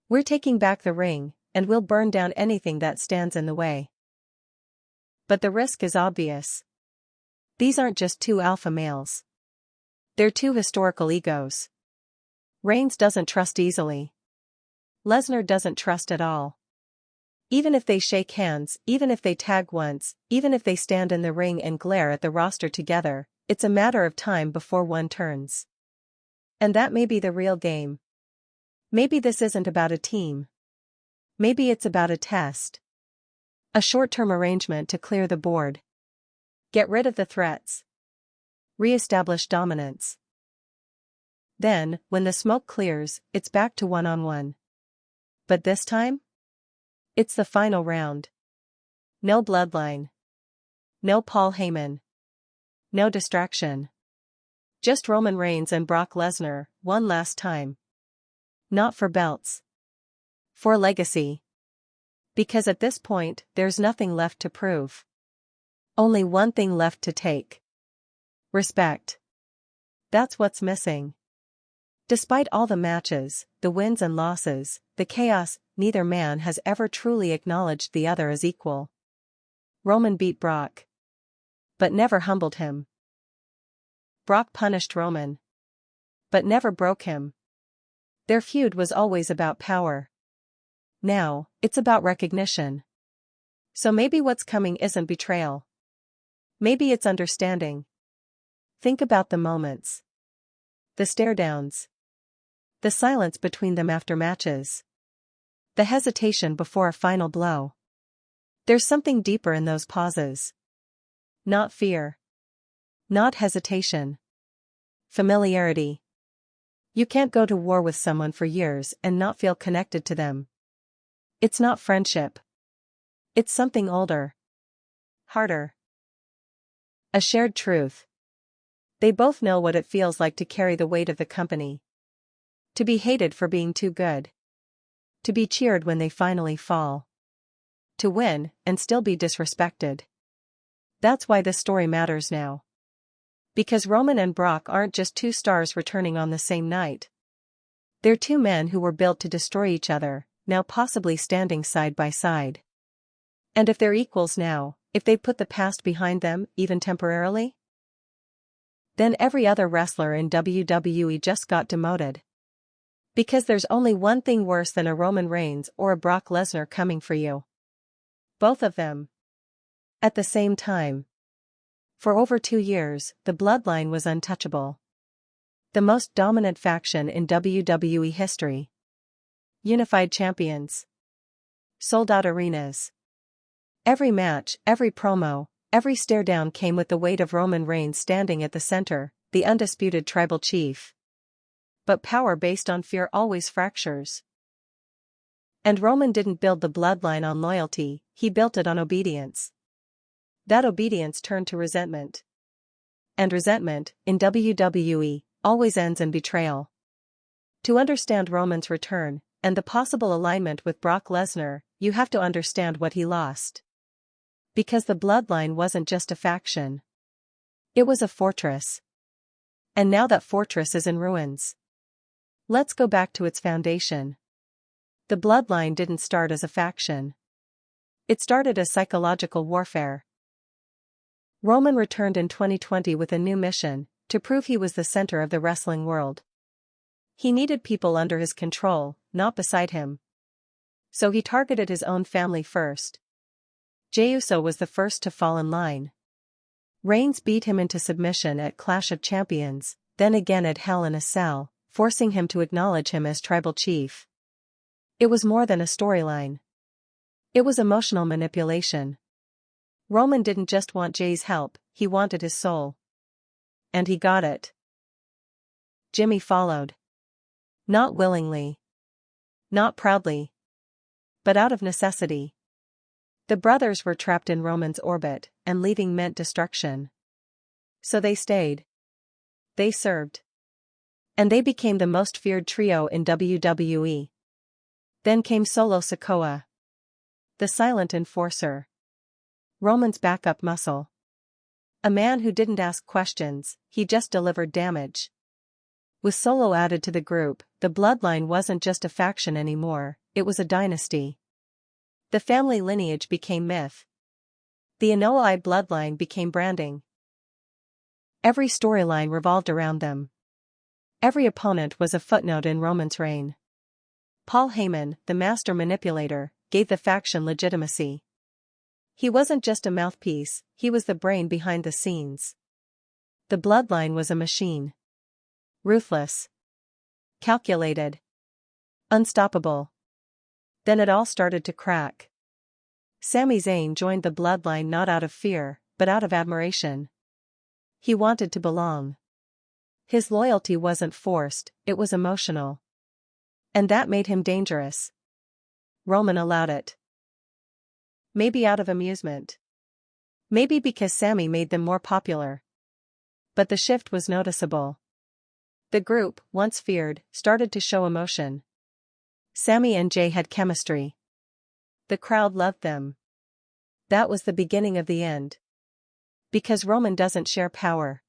We're taking back the ring, and we'll burn down anything that stands in the way. But the risk is obvious. These aren't just two alpha males. They're two historical egos. Reigns doesn't trust easily. Lesnar doesn't trust at all. Even if they shake hands, even if they tag once, even if they stand in the ring and glare at the roster together, it's a matter of time before one turns. And that may be the real game. Maybe this isn't about a team. Maybe it's about a test. A short-term arrangement to clear the board. Get rid of the threats. Re-establish dominance. Then, when the smoke clears, it's back to one-on-one. But this time? It's the final round. No bloodline. No Paul Heyman. No distraction. Just Roman Reigns and Brock Lesnar, one last time. Not for belts. For legacy. Because at this point, there's nothing left to prove. Only one thing left to take. Respect. That's what's missing. Despite all the matches, the wins and losses, the chaos, neither man has ever truly acknowledged the other as equal. Roman beat Brock. But never humbled him. Brock punished Roman. But never broke him. Their feud was always about power. Now, it's about recognition. So maybe what's coming isn't betrayal. Maybe it's understanding. Think about the moments. The stare-downs. The silence between them after matches. The hesitation before a final blow. There's something deeper in those pauses. Not fear. Not hesitation. Familiarity. You can't go to war with someone for years and not feel connected to them. It's not friendship. It's something older. Harder. A shared truth. They both know what it feels like to carry the weight of the company. To be hated for being too good. To be cheered when they finally fall. To win, and still be disrespected. That's why this story matters now. Because Roman and Brock aren't just two stars returning on the same night. They're two men who were built to destroy each other, now possibly standing side by side. And if they're equals now, if they put the past behind them, even temporarily, then every other wrestler in WWE just got demoted. Because there's only one thing worse than a Roman Reigns or a Brock Lesnar coming for you. Both of them. At the same time. For over 2 years, the Bloodline was untouchable. The most dominant faction in WWE history. Unified champions. Sold-out arenas. Every match, every promo, every stare-down came with the weight of Roman Reigns standing at the center, the undisputed tribal chief. But power based on fear always fractures. And Roman didn't build the Bloodline on loyalty, he built it on obedience. That obedience turned to resentment. And resentment, in WWE, always ends in betrayal. To understand Roman's return, and the possible alignment with Brock Lesnar, you have to understand what he lost. Because the Bloodline wasn't just a faction. It was a fortress. And now that fortress is in ruins. Let's go back to its foundation. The Bloodline didn't start as a faction. It started as psychological warfare. Roman returned in 2020 with a new mission, to prove he was the center of the wrestling world. He needed people under his control, not beside him. So he targeted his own family first. Jey Uso was the first to fall in line. Reigns beat him into submission at Clash of Champions, then again at Hell in a Cell, forcing him to acknowledge him as tribal chief. It was more than a storyline. It was emotional manipulation. Roman didn't just want Jey's help, he wanted his soul. And he got it. Jimmy followed. Not willingly. Not proudly. But out of necessity. The brothers were trapped in Roman's orbit, and leaving meant destruction. So they stayed. They served. And they became the most feared trio in WWE. Then came Solo Sikoa. The silent enforcer. Roman's backup muscle. A man who didn't ask questions, he just delivered damage. With Solo added to the group, the Bloodline wasn't just a faction anymore, it was a dynasty. The family lineage became myth. The Anoa'i bloodline became branding. Every storyline revolved around them. Every opponent was a footnote in Roman's reign. Paul Heyman, the master manipulator, gave the faction legitimacy. He wasn't just a mouthpiece, he was the brain behind the scenes. The Bloodline was a machine. Ruthless. Calculated. Unstoppable. Then it all started to crack. Sami Zayn joined the Bloodline not out of fear, but out of admiration. He wanted to belong. His loyalty wasn't forced, it was emotional. And that made him dangerous. Roman allowed it. Maybe out of amusement. Maybe because Sami made them more popular. But the shift was noticeable. The group, once feared, started to show emotion. Sami and Jey had chemistry. The crowd loved them. That was the beginning of the end. Because Roman doesn't share power.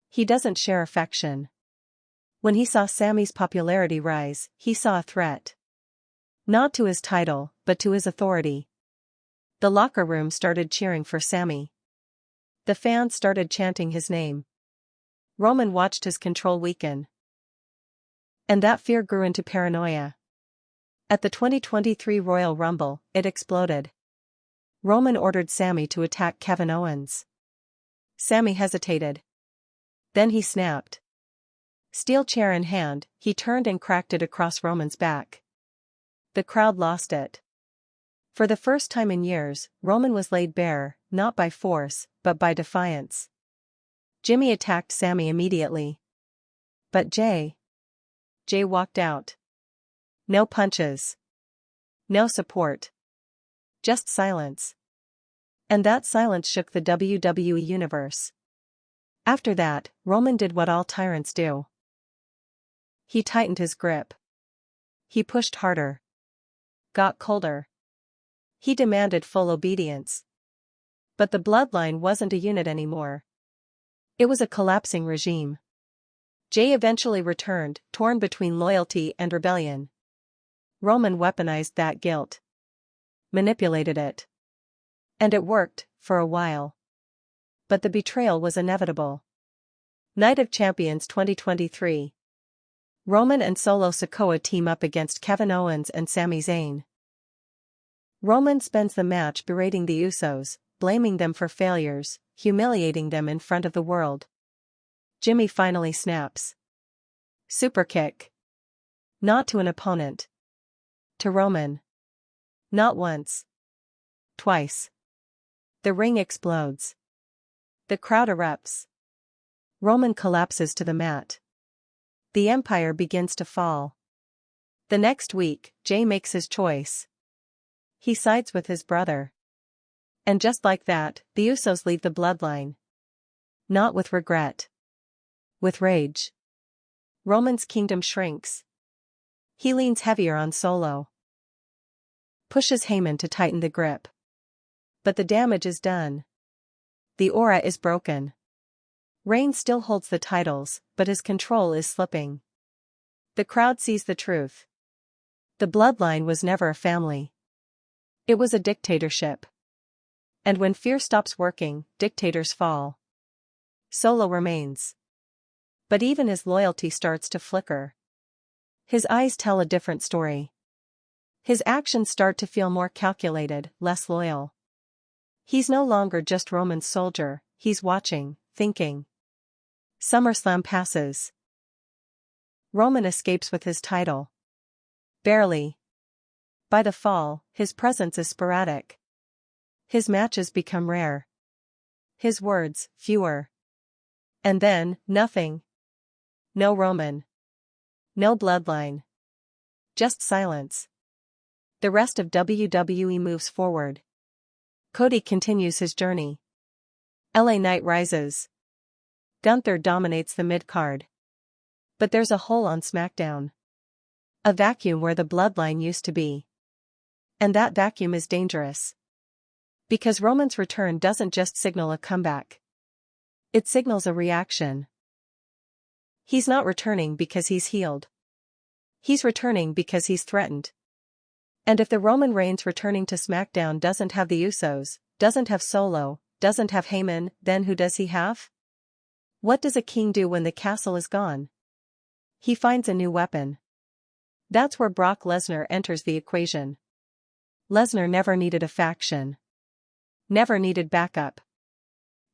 He doesn't share affection. When he saw Sami's popularity rise, he saw a threat. Not to his title, but to his authority. The locker room started cheering for Sami. The fans started chanting his name. Roman watched his control weaken. And that fear grew into paranoia. At the 2023 Royal Rumble, it exploded. Roman ordered Sami to attack Kevin Owens. Sami hesitated. Then he snapped. Steel chair in hand, he turned and cracked it across Roman's back. The crowd lost it. For the first time in years, Roman was laid bare, not by force, but by defiance. Jimmy attacked Sami immediately. But Jey walked out. No punches. No support. Just silence. And that silence shook the WWE universe. After that, Roman did what all tyrants do. He tightened his grip. He pushed harder. Got colder. He demanded full obedience. But the bloodline wasn't a unit anymore. It was a collapsing regime. Jey eventually returned, torn between loyalty and rebellion. Roman weaponized that guilt. Manipulated it. And it worked, for a while. But the betrayal was inevitable. Night of Champions 2023. Roman and Solo Sikoa team up against Kevin Owens and Sami Zayn. Roman spends the match berating the Usos, blaming them for failures, humiliating them in front of the world. Jimmy finally snaps. Superkick. Not to an opponent. To Roman. Not once. Twice. The ring explodes. The crowd erupts. Roman collapses to the mat. The Empire begins to fall. The next week, Jey makes his choice. He sides with his brother. And just like that, the Usos leave the bloodline. Not with regret. With rage. Roman's kingdom shrinks. He leans heavier on Solo. Pushes HEYMAN to tighten the grip. But the damage is done. The aura is broken. Reigns still holds the titles, but his control is slipping. The crowd sees the truth. The bloodline was never a family. It was a dictatorship. And when fear stops working, dictators fall. Solo remains. But even his loyalty starts to flicker. His eyes tell a different story. His actions start to feel more calculated, less loyal. He's no longer just Roman's soldier, he's watching, thinking. SummerSlam passes. Roman escapes with his title. Barely. By the fall, his presence is sporadic. His matches become rare. His words, fewer. And then, nothing. No Roman. No bloodline. Just silence. The rest of WWE moves forward. Cody continues his journey. LA Knight rises. Gunther dominates the mid-card. But there's a hole on SmackDown. A vacuum where the bloodline used to be. And that vacuum is dangerous. Because Roman's return doesn't just signal a comeback. It signals a reaction. He's not returning because he's healed. He's returning because he's threatened. And if the Roman Reigns returning to SmackDown doesn't have the Usos, doesn't have Solo, doesn't have HEYMAN, then who does he have? What does a king do when the castle is gone? He finds a new weapon. That's where Brock Lesnar enters the equation. Lesnar never needed a faction. Never needed backup.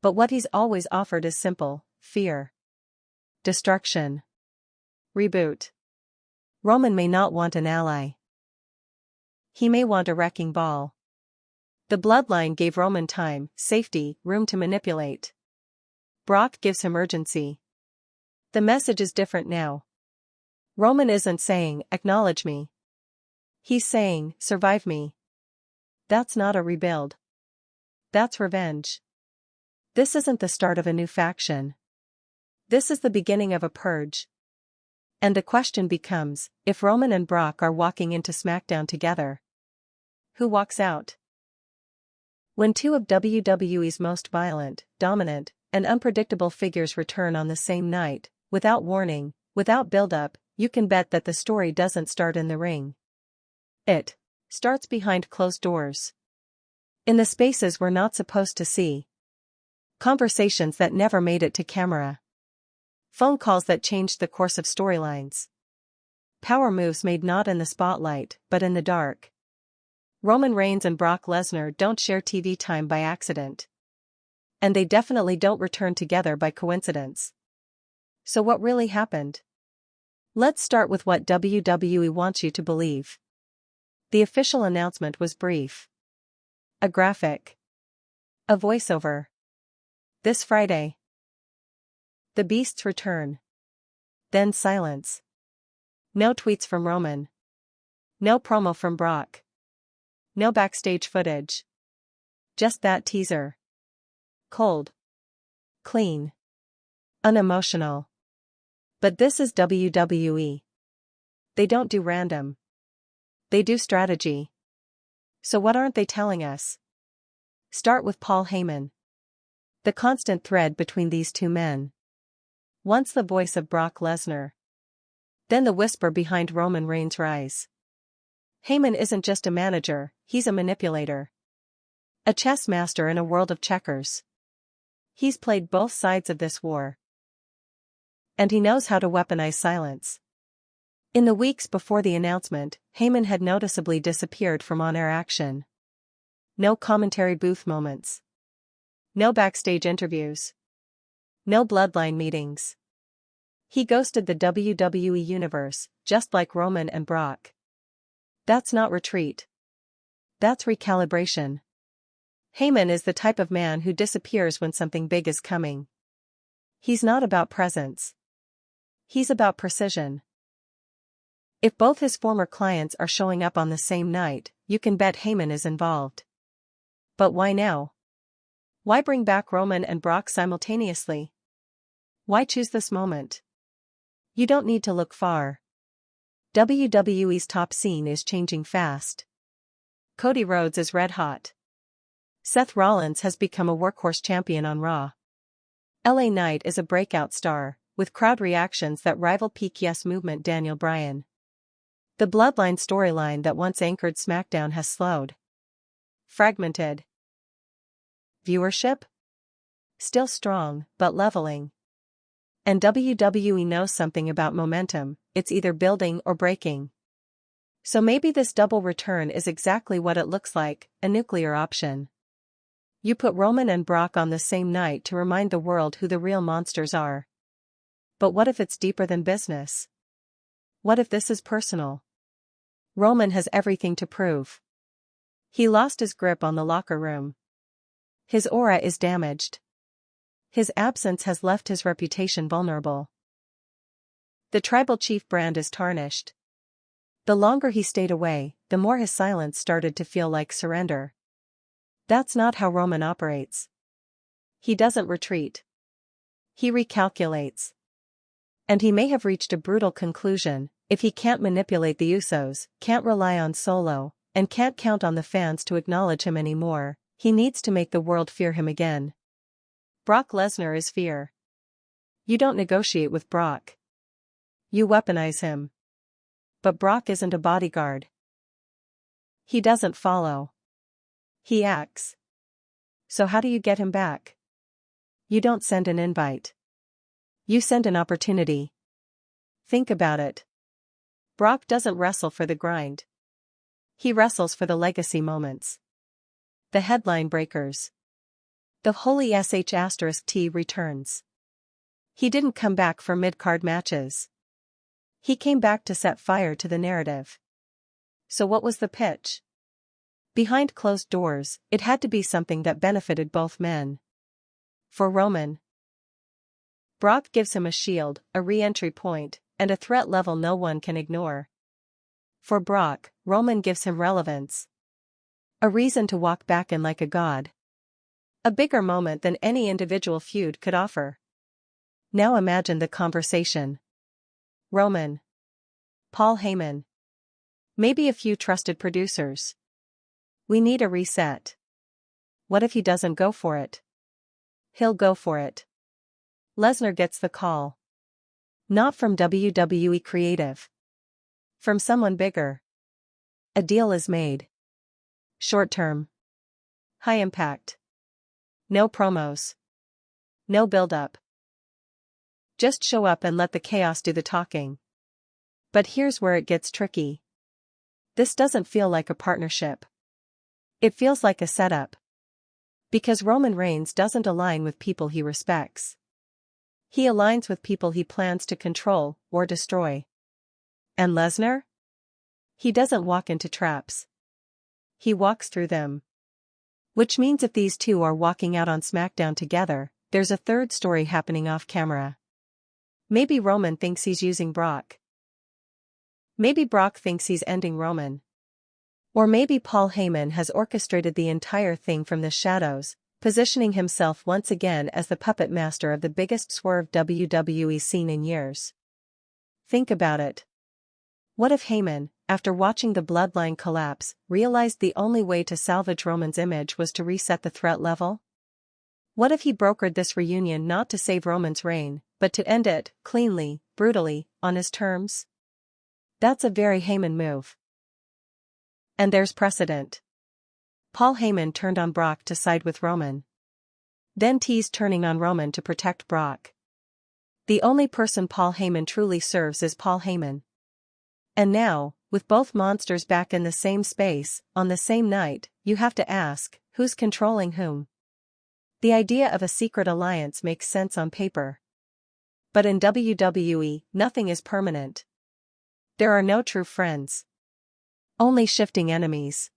But what he's always offered is simple: fear. Destruction. Reboot. Roman may not want an ally. He may want a wrecking ball. The bloodline gave Roman time, safety, room to manipulate. Brock gives him urgency. The message is different now. Roman isn't saying, acknowledge me. He's saying, survive me. That's not a rebuild. That's revenge. This isn't the start of a new faction. This is the beginning of a purge. And the question becomes, if Roman and Brock are walking into SmackDown together, who walks out? When two of WWE's most violent, dominant, and unpredictable figures return on the same night, without warning, without build-up, you can bet that the story doesn't start in the ring. It starts behind closed doors. In the spaces we're not supposed to see. Conversations that never made it to camera. Phone calls that changed the course of storylines. Power moves made not in the spotlight, but in the dark. Roman Reigns and Brock Lesnar don't share TV time by accident. And they definitely don't return together by coincidence. So what really happened? Let's start with what WWE wants you to believe. The official announcement was brief. A graphic. A voiceover. This Friday. The Beasts return. Then silence. No tweets from Roman. No promo from Brock. No backstage footage. Just that teaser. Cold. Clean. Unemotional. But this is WWE. They don't do random. They do strategy. So what aren't they telling us? Start with Paul Heyman. The constant thread between these two men. Once the voice of Brock Lesnar. Then the whisper behind Roman Reigns' rise. Heyman isn't just a manager, he's a manipulator. A chess master in a world of checkers. He's played both sides of this war. And he knows how to weaponize silence. In the weeks before the announcement, Heyman had noticeably disappeared from on-air action. No commentary booth moments. No backstage interviews. No bloodline meetings. He ghosted the WWE universe, just like Roman and Brock. That's not retreat. That's recalibration. Heyman is the type of man who disappears when something big is coming. He's not about presence. He's about precision. If both his former clients are showing up on the same night, you can bet Heyman is involved. But why now? Why bring back Roman and Brock simultaneously? Why choose this moment? You don't need to look far. WWE's top scene is changing fast. Cody Rhodes is red hot. Seth Rollins has become a workhorse champion on Raw. LA Knight is a breakout star, with crowd reactions that rival peak Yes Movement Daniel Bryan. The Bloodline storyline that once anchored SmackDown has slowed. Fragmented. Viewership? Still strong, but leveling. And WWE knows something about momentum, it's either building or breaking. So maybe this double return is exactly what it looks like, a nuclear option. You put Roman and Brock on the same night to remind the world who the real monsters are. But what if it's deeper than business? What if this is personal? Roman has everything to prove. He lost his grip on the locker room. His aura is damaged. His absence has left his reputation vulnerable. The tribal chief brand is tarnished. The longer he stayed away, the more his silence started to feel like surrender. That's not how Roman operates. He doesn't retreat. He recalculates. And he may have reached a brutal conclusion: if he can't manipulate the Usos, can't rely on Solo, and can't count on the fans to acknowledge him anymore, he needs to make the world fear him again. Brock Lesnar is fear. You don't negotiate with Brock. You weaponize him. But Brock isn't a bodyguard. He doesn't follow. He acts. So how do you get him back? You don't send an invite. You send an opportunity. Think about it. Brock doesn't wrestle for the grind. He wrestles for the legacy moments. The headline breakers. The holy SH*T returns. He didn't come back for mid-card matches. He came back to set fire to the narrative. So what was the pitch? Behind closed doors, it had to be something that benefited both men. For Roman, Brock gives him a shield, a re-entry point, and a threat level no one can ignore. For Brock, Roman gives him relevance. A reason to walk back in like a god. A bigger moment than any individual feud could offer. Now imagine the conversation. Roman. Paul Heyman. Maybe a few trusted producers. We need a reset. What if he doesn't go for it? He'll go for it. Lesnar gets the call. Not from WWE Creative. From someone bigger. A deal is made. Short term. High impact. No promos. No build-up. Just show up and let the chaos do the talking. But here's where it gets tricky. This doesn't feel like a partnership. It feels like a setup. Because Roman Reigns doesn't align with people he respects. He aligns with people he plans to control or destroy. And Lesnar? He doesn't walk into traps. He walks through them. Which means if these two are walking out on SmackDown together, there's a third story happening off camera. Maybe Roman thinks he's using Brock. Maybe Brock thinks he's ending Roman. Or maybe Paul Heyman has orchestrated the entire thing from the shadows, positioning himself once again as the puppet master of the biggest swerve WWE's seen in years. Think about it. What if Heyman, after watching the bloodline collapse, realized the only way to salvage Roman's image was to reset the threat level? What if he brokered this reunion not to save Roman's reign, but to end it, cleanly, brutally, on his terms? That's a very Heyman move. And there's precedent. Paul Heyman turned on Brock to side with Roman. Then teased turning on Roman to protect Brock. The only person Paul Heyman truly serves is Paul Heyman. And now, with both monsters back in the same space, on the same night, you have to ask, who's controlling whom? The idea of a secret alliance makes sense on paper. But in WWE, nothing is permanent. There are no true friends. Only shifting enemies.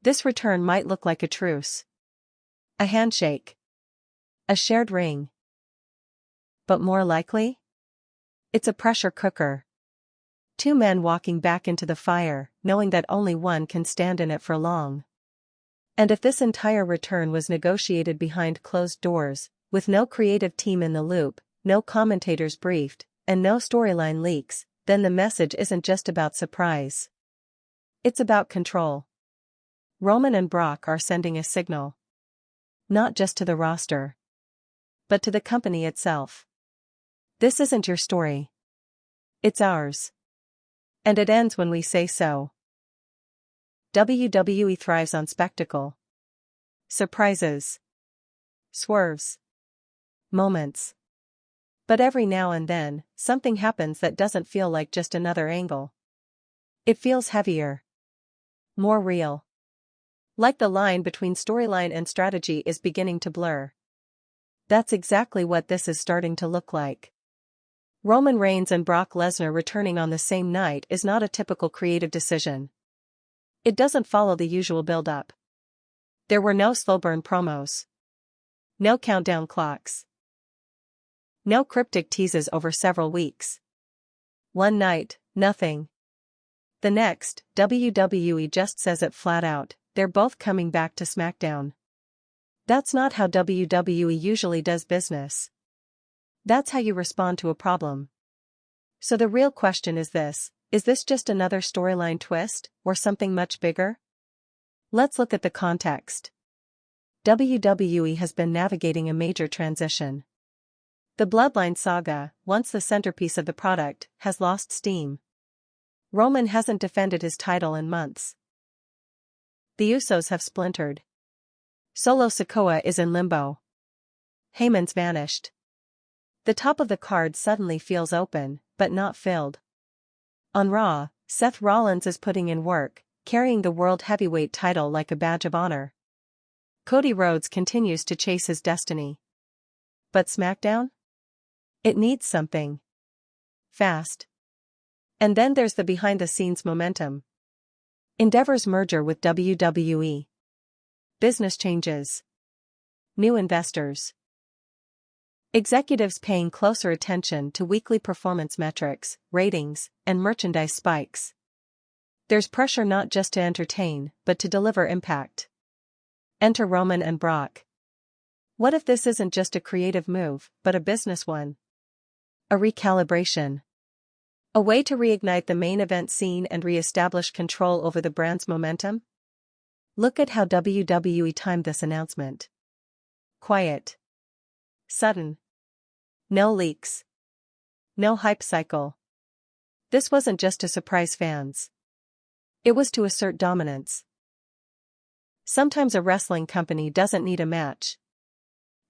This return might look like a truce. A handshake. A shared ring. But more likely? It's a pressure cooker. Two men walking back into the fire, knowing that only one can stand in it for long. And if this entire return was negotiated behind closed doors, with no creative team in the loop, no commentators briefed, and no storyline leaks, then the message isn't just about surprise. It's about control. Roman and Brock are sending a signal. Not just to the roster, but to the company itself. This isn't your story. It's ours. And it ends when we say so. WWE thrives on spectacle. Surprises. Swerves. Moments. But every now and then, something happens that doesn't feel like just another angle. It feels heavier. More real. Like the line between storyline and strategy is beginning to blur. That's exactly what this is starting to look like. Roman Reigns and Brock Lesnar returning on the same night is not a typical creative decision. It doesn't follow the usual build-up. There were no slow-burn promos. No countdown clocks. No cryptic teases over several weeks. One night, nothing. The next, WWE just says it flat out, they're both coming back to SmackDown. That's not how WWE usually does business. That's how you respond to a problem. So the real question is this just another storyline twist, or something much bigger? Let's look at the context. WWE has been navigating a major transition. The Bloodline saga, once the centerpiece of the product, has lost steam. Roman hasn't defended his title in months. The Usos have splintered. Solo Sikoa is in limbo. Heyman's vanished. The top of the card suddenly feels open, but not filled. On Raw, Seth Rollins is putting in work, carrying the World Heavyweight title like a badge of honor. Cody Rhodes continues to chase his destiny. But SmackDown? It needs something. Fast. And then there's the behind-the-scenes momentum. Endeavor's merger with WWE. Business changes. New investors. Executives paying closer attention to weekly performance metrics, ratings, and merchandise spikes. There's pressure not just to entertain, but to deliver impact. Enter Roman and Brock. What if this isn't just a creative move, but a business one? A recalibration. A way to reignite the main event scene and re-establish control over the brand's momentum? Look at how WWE timed this announcement. Quiet. Sudden. No leaks. No hype cycle. This wasn't just to surprise fans. It was to assert dominance. Sometimes a wrestling company doesn't need a match.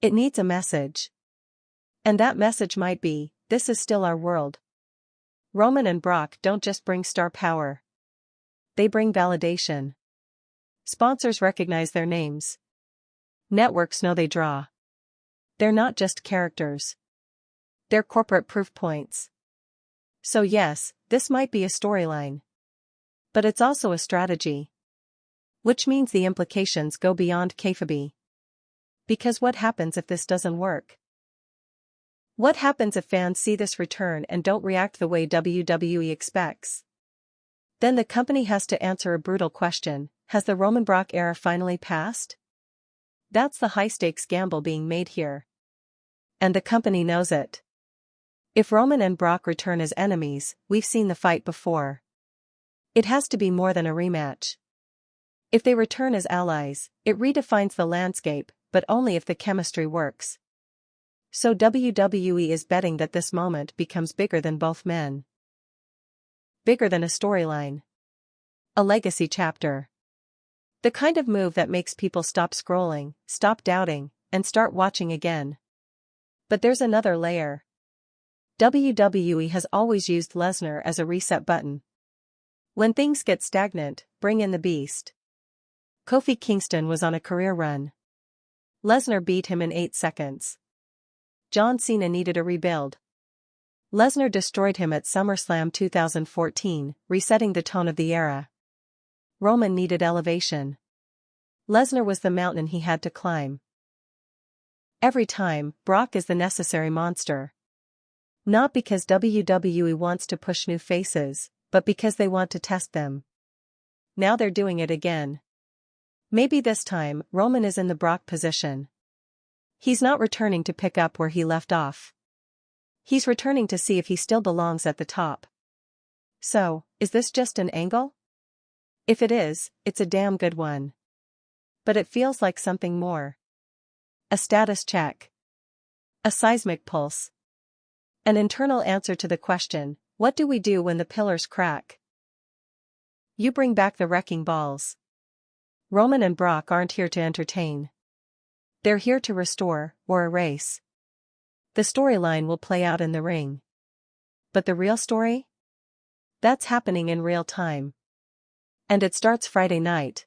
It needs a message. And that message might be, this is still our world. Roman and Brock don't just bring star power. They bring validation. Sponsors recognize their names. Networks know they draw. They're not just characters. They're corporate proof points. So yes, this might be a storyline. But it's also a strategy. Which means the implications go beyond kayfabe. Because what happens if this doesn't work? What happens if fans see this return and don't react the way WWE expects? Then the company has to answer a brutal question: has the Roman Brock era finally passed? That's the high-stakes gamble being made here. And the company knows it. If Roman and Brock return as enemies, we've seen the fight before. It has to be more than a rematch. If they return as allies, it redefines the landscape, but only if the chemistry works. So WWE is betting that this moment becomes bigger than both men. Bigger than a storyline. A legacy chapter. The kind of move that makes people stop scrolling, stop doubting, and start watching again. But there's another layer. WWE has always used Lesnar as a reset button. When things get stagnant, bring in the beast. Kofi Kingston was on a career run. Lesnar beat him in 8 seconds. John Cena needed a rebuild. Lesnar destroyed him at SummerSlam 2014, resetting the tone of the era. Roman needed elevation. Lesnar was the mountain he had to climb. Every time, Brock is the necessary monster. Not because WWE wants to push new faces, but because they want to test them. Now they're doing it again. Maybe this time, Roman is in the Brock position. He's not returning to pick up where he left off. He's returning to see if he still belongs at the top. So, is this just an angle? If it is, it's a damn good one. But it feels like something more. A status check. A seismic pulse. An internal answer to the question, what do we do when the pillars crack? You bring back the wrecking balls. Roman and Brock aren't here to entertain. They're here to restore, or erase. The storyline will play out in the ring. But the real story? That's happening in real time. And it starts Friday night.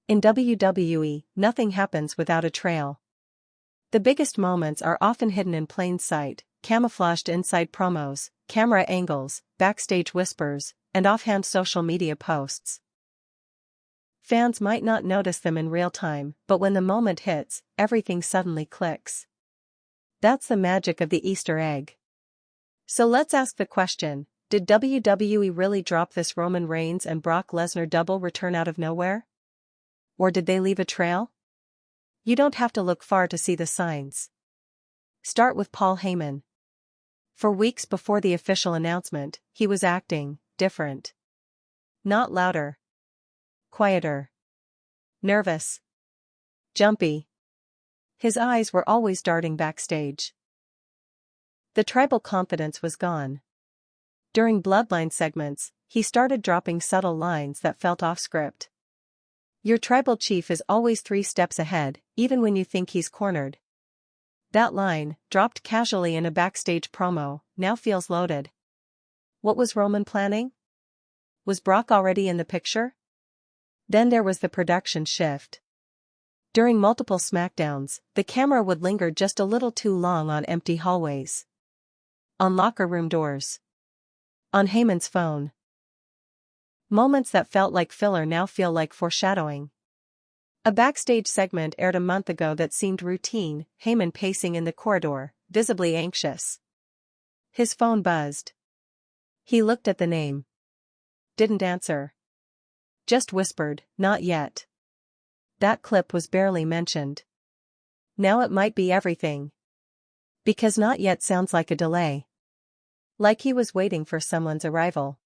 In WWE, nothing happens without a trail. The biggest moments are often hidden in plain sight, camouflaged inside promos, camera angles, backstage whispers, and offhand social media posts. Fans might not notice them in real time, but when the moment hits, everything suddenly clicks. That's the magic of the Easter egg. So let's ask the question, did WWE really drop this Roman Reigns and Brock Lesnar double return out of nowhere? Or did they leave a trail? You don't have to look far to see the signs. Start with Paul Heyman. For weeks before the official announcement, he was acting different. Not louder. Quieter. Nervous. Jumpy. His eyes were always darting backstage. The tribal confidence was gone. During Bloodline segments, he started dropping subtle lines that felt off-script. Your tribal chief is always 3 steps ahead, even when you think he's cornered. That line, dropped casually in a backstage promo, now feels loaded. What was Roman planning? Was Brock already in the picture? Then there was the production shift. During multiple SmackDowns, the camera would linger just a little too long on empty hallways. On locker room doors. On Heyman's phone. Moments that felt like filler now feel like foreshadowing. A backstage segment aired a month ago that seemed routine, Heyman pacing in the corridor, visibly anxious. His phone buzzed. He looked at the name. Didn't answer. Just whispered, "Not yet." That clip was barely mentioned. Now it might be everything. Because "not yet" sounds like a delay. Like he was waiting for someone's arrival.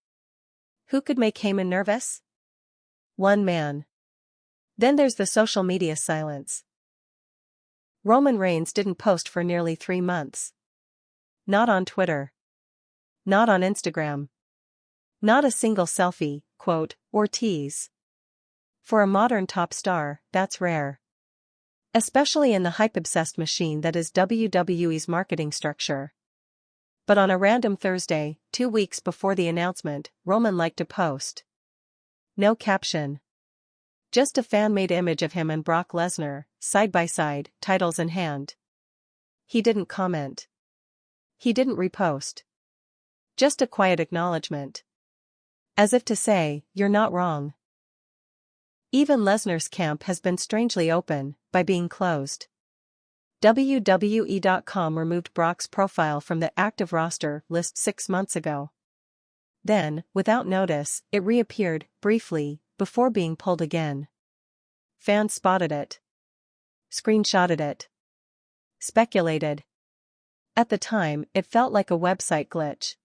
Who could make Heyman nervous? One man. Then there's the social media silence. Roman Reigns didn't post for nearly 3 months. Not on Twitter. Not on Instagram. Not a single selfie, quote, or tease. For a modern top star, that's rare. Especially in the hype-obsessed machine that is WWE's marketing structure. But on a random Thursday, 2 weeks before the announcement, Roman liked to post. No caption. Just a fan-made image of him and Brock Lesnar, side by side, titles in hand. He didn't comment. He didn't repost. Just a quiet acknowledgement. As if to say, you're not wrong. Even Lesnar's camp has been strangely open, by being closed. WWE.com removed Brock's profile from the active roster list 6 months ago. Then, without notice, it reappeared, briefly, before being pulled again. Fans spotted it. Screenshotted it. Speculated. At the time, it felt like a website glitch.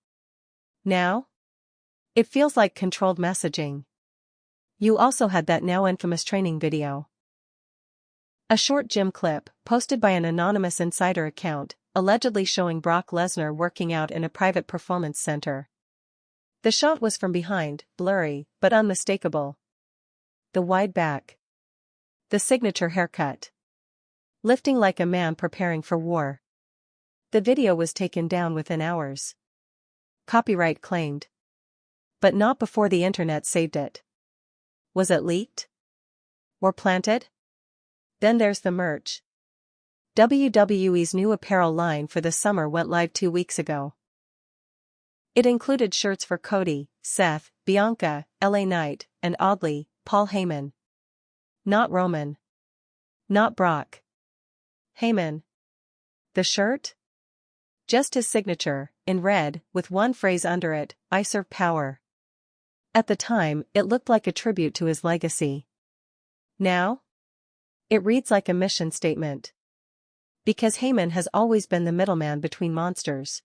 Now? It feels like controlled messaging. You also had that now infamous training video. A short gym clip, posted by an anonymous insider account, allegedly showing Brock Lesnar working out in a private performance center. The shot was from behind, blurry, but unmistakable. The wide back. The signature haircut. Lifting like a man preparing for war. The video was taken down within hours. Copyright claimed. But not before the internet saved it. Was it leaked? Or planted? Then there's the merch. WWE's new apparel line for the summer went live 2 weeks ago. It included shirts for Cody, Seth, Bianca, LA Knight, and oddly, Paul Heyman. Not Roman. Not Brock. Heyman. The shirt? Just his signature, in red, with one phrase under it, "I serve power." At the time, it looked like a tribute to his legacy. Now? It reads like a mission statement. Because Heyman has always been the middleman between monsters.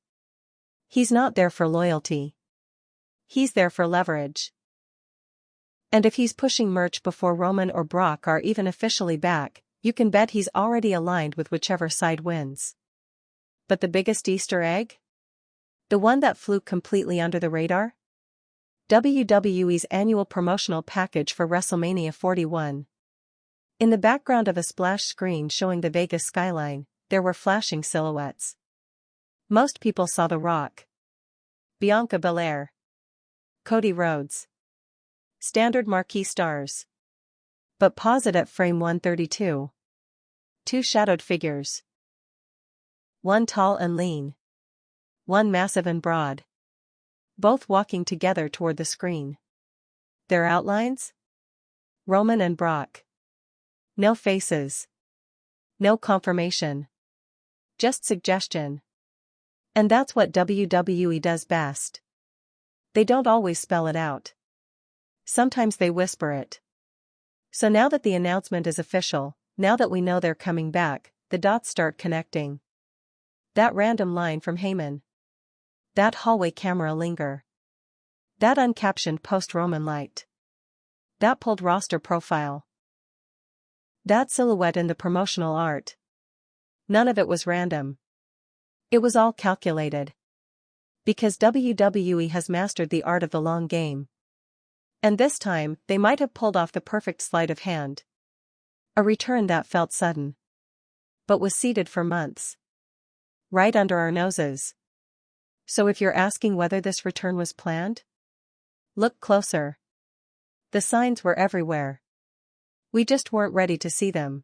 He's not there for loyalty. He's there for leverage. And if he's pushing merch before Roman or Brock are even officially back, you can bet he's already aligned with whichever side wins. But the biggest Easter egg? The one that flew completely under the radar? WWE's annual promotional package for WrestleMania 41. In the background of a splash screen showing the Vegas skyline, there were flashing silhouettes. Most people saw The Rock, Bianca Belair, Cody Rhodes. Standard marquee stars. But pause it at frame 132. 2 shadowed figures. One tall and lean. One massive and broad. Both walking together toward the screen. Their outlines? Roman and Brock. No faces. No confirmation. Just suggestion. And that's what WWE does best. They don't always spell it out. Sometimes they whisper it. So now that the announcement is official, now that we know they're coming back, the dots start connecting. That random line from Heyman. That hallway camera linger. That uncaptioned post-Roman light. That pulled roster profile. That silhouette in the promotional art. None of it was random. It was all calculated. Because WWE has mastered the art of the long game. And this time, they might have pulled off the perfect sleight of hand. A return that felt sudden. But was seeded for months. Right under our noses. So if you're asking whether this return was planned? Look closer. The signs were everywhere. We just weren't ready to see them.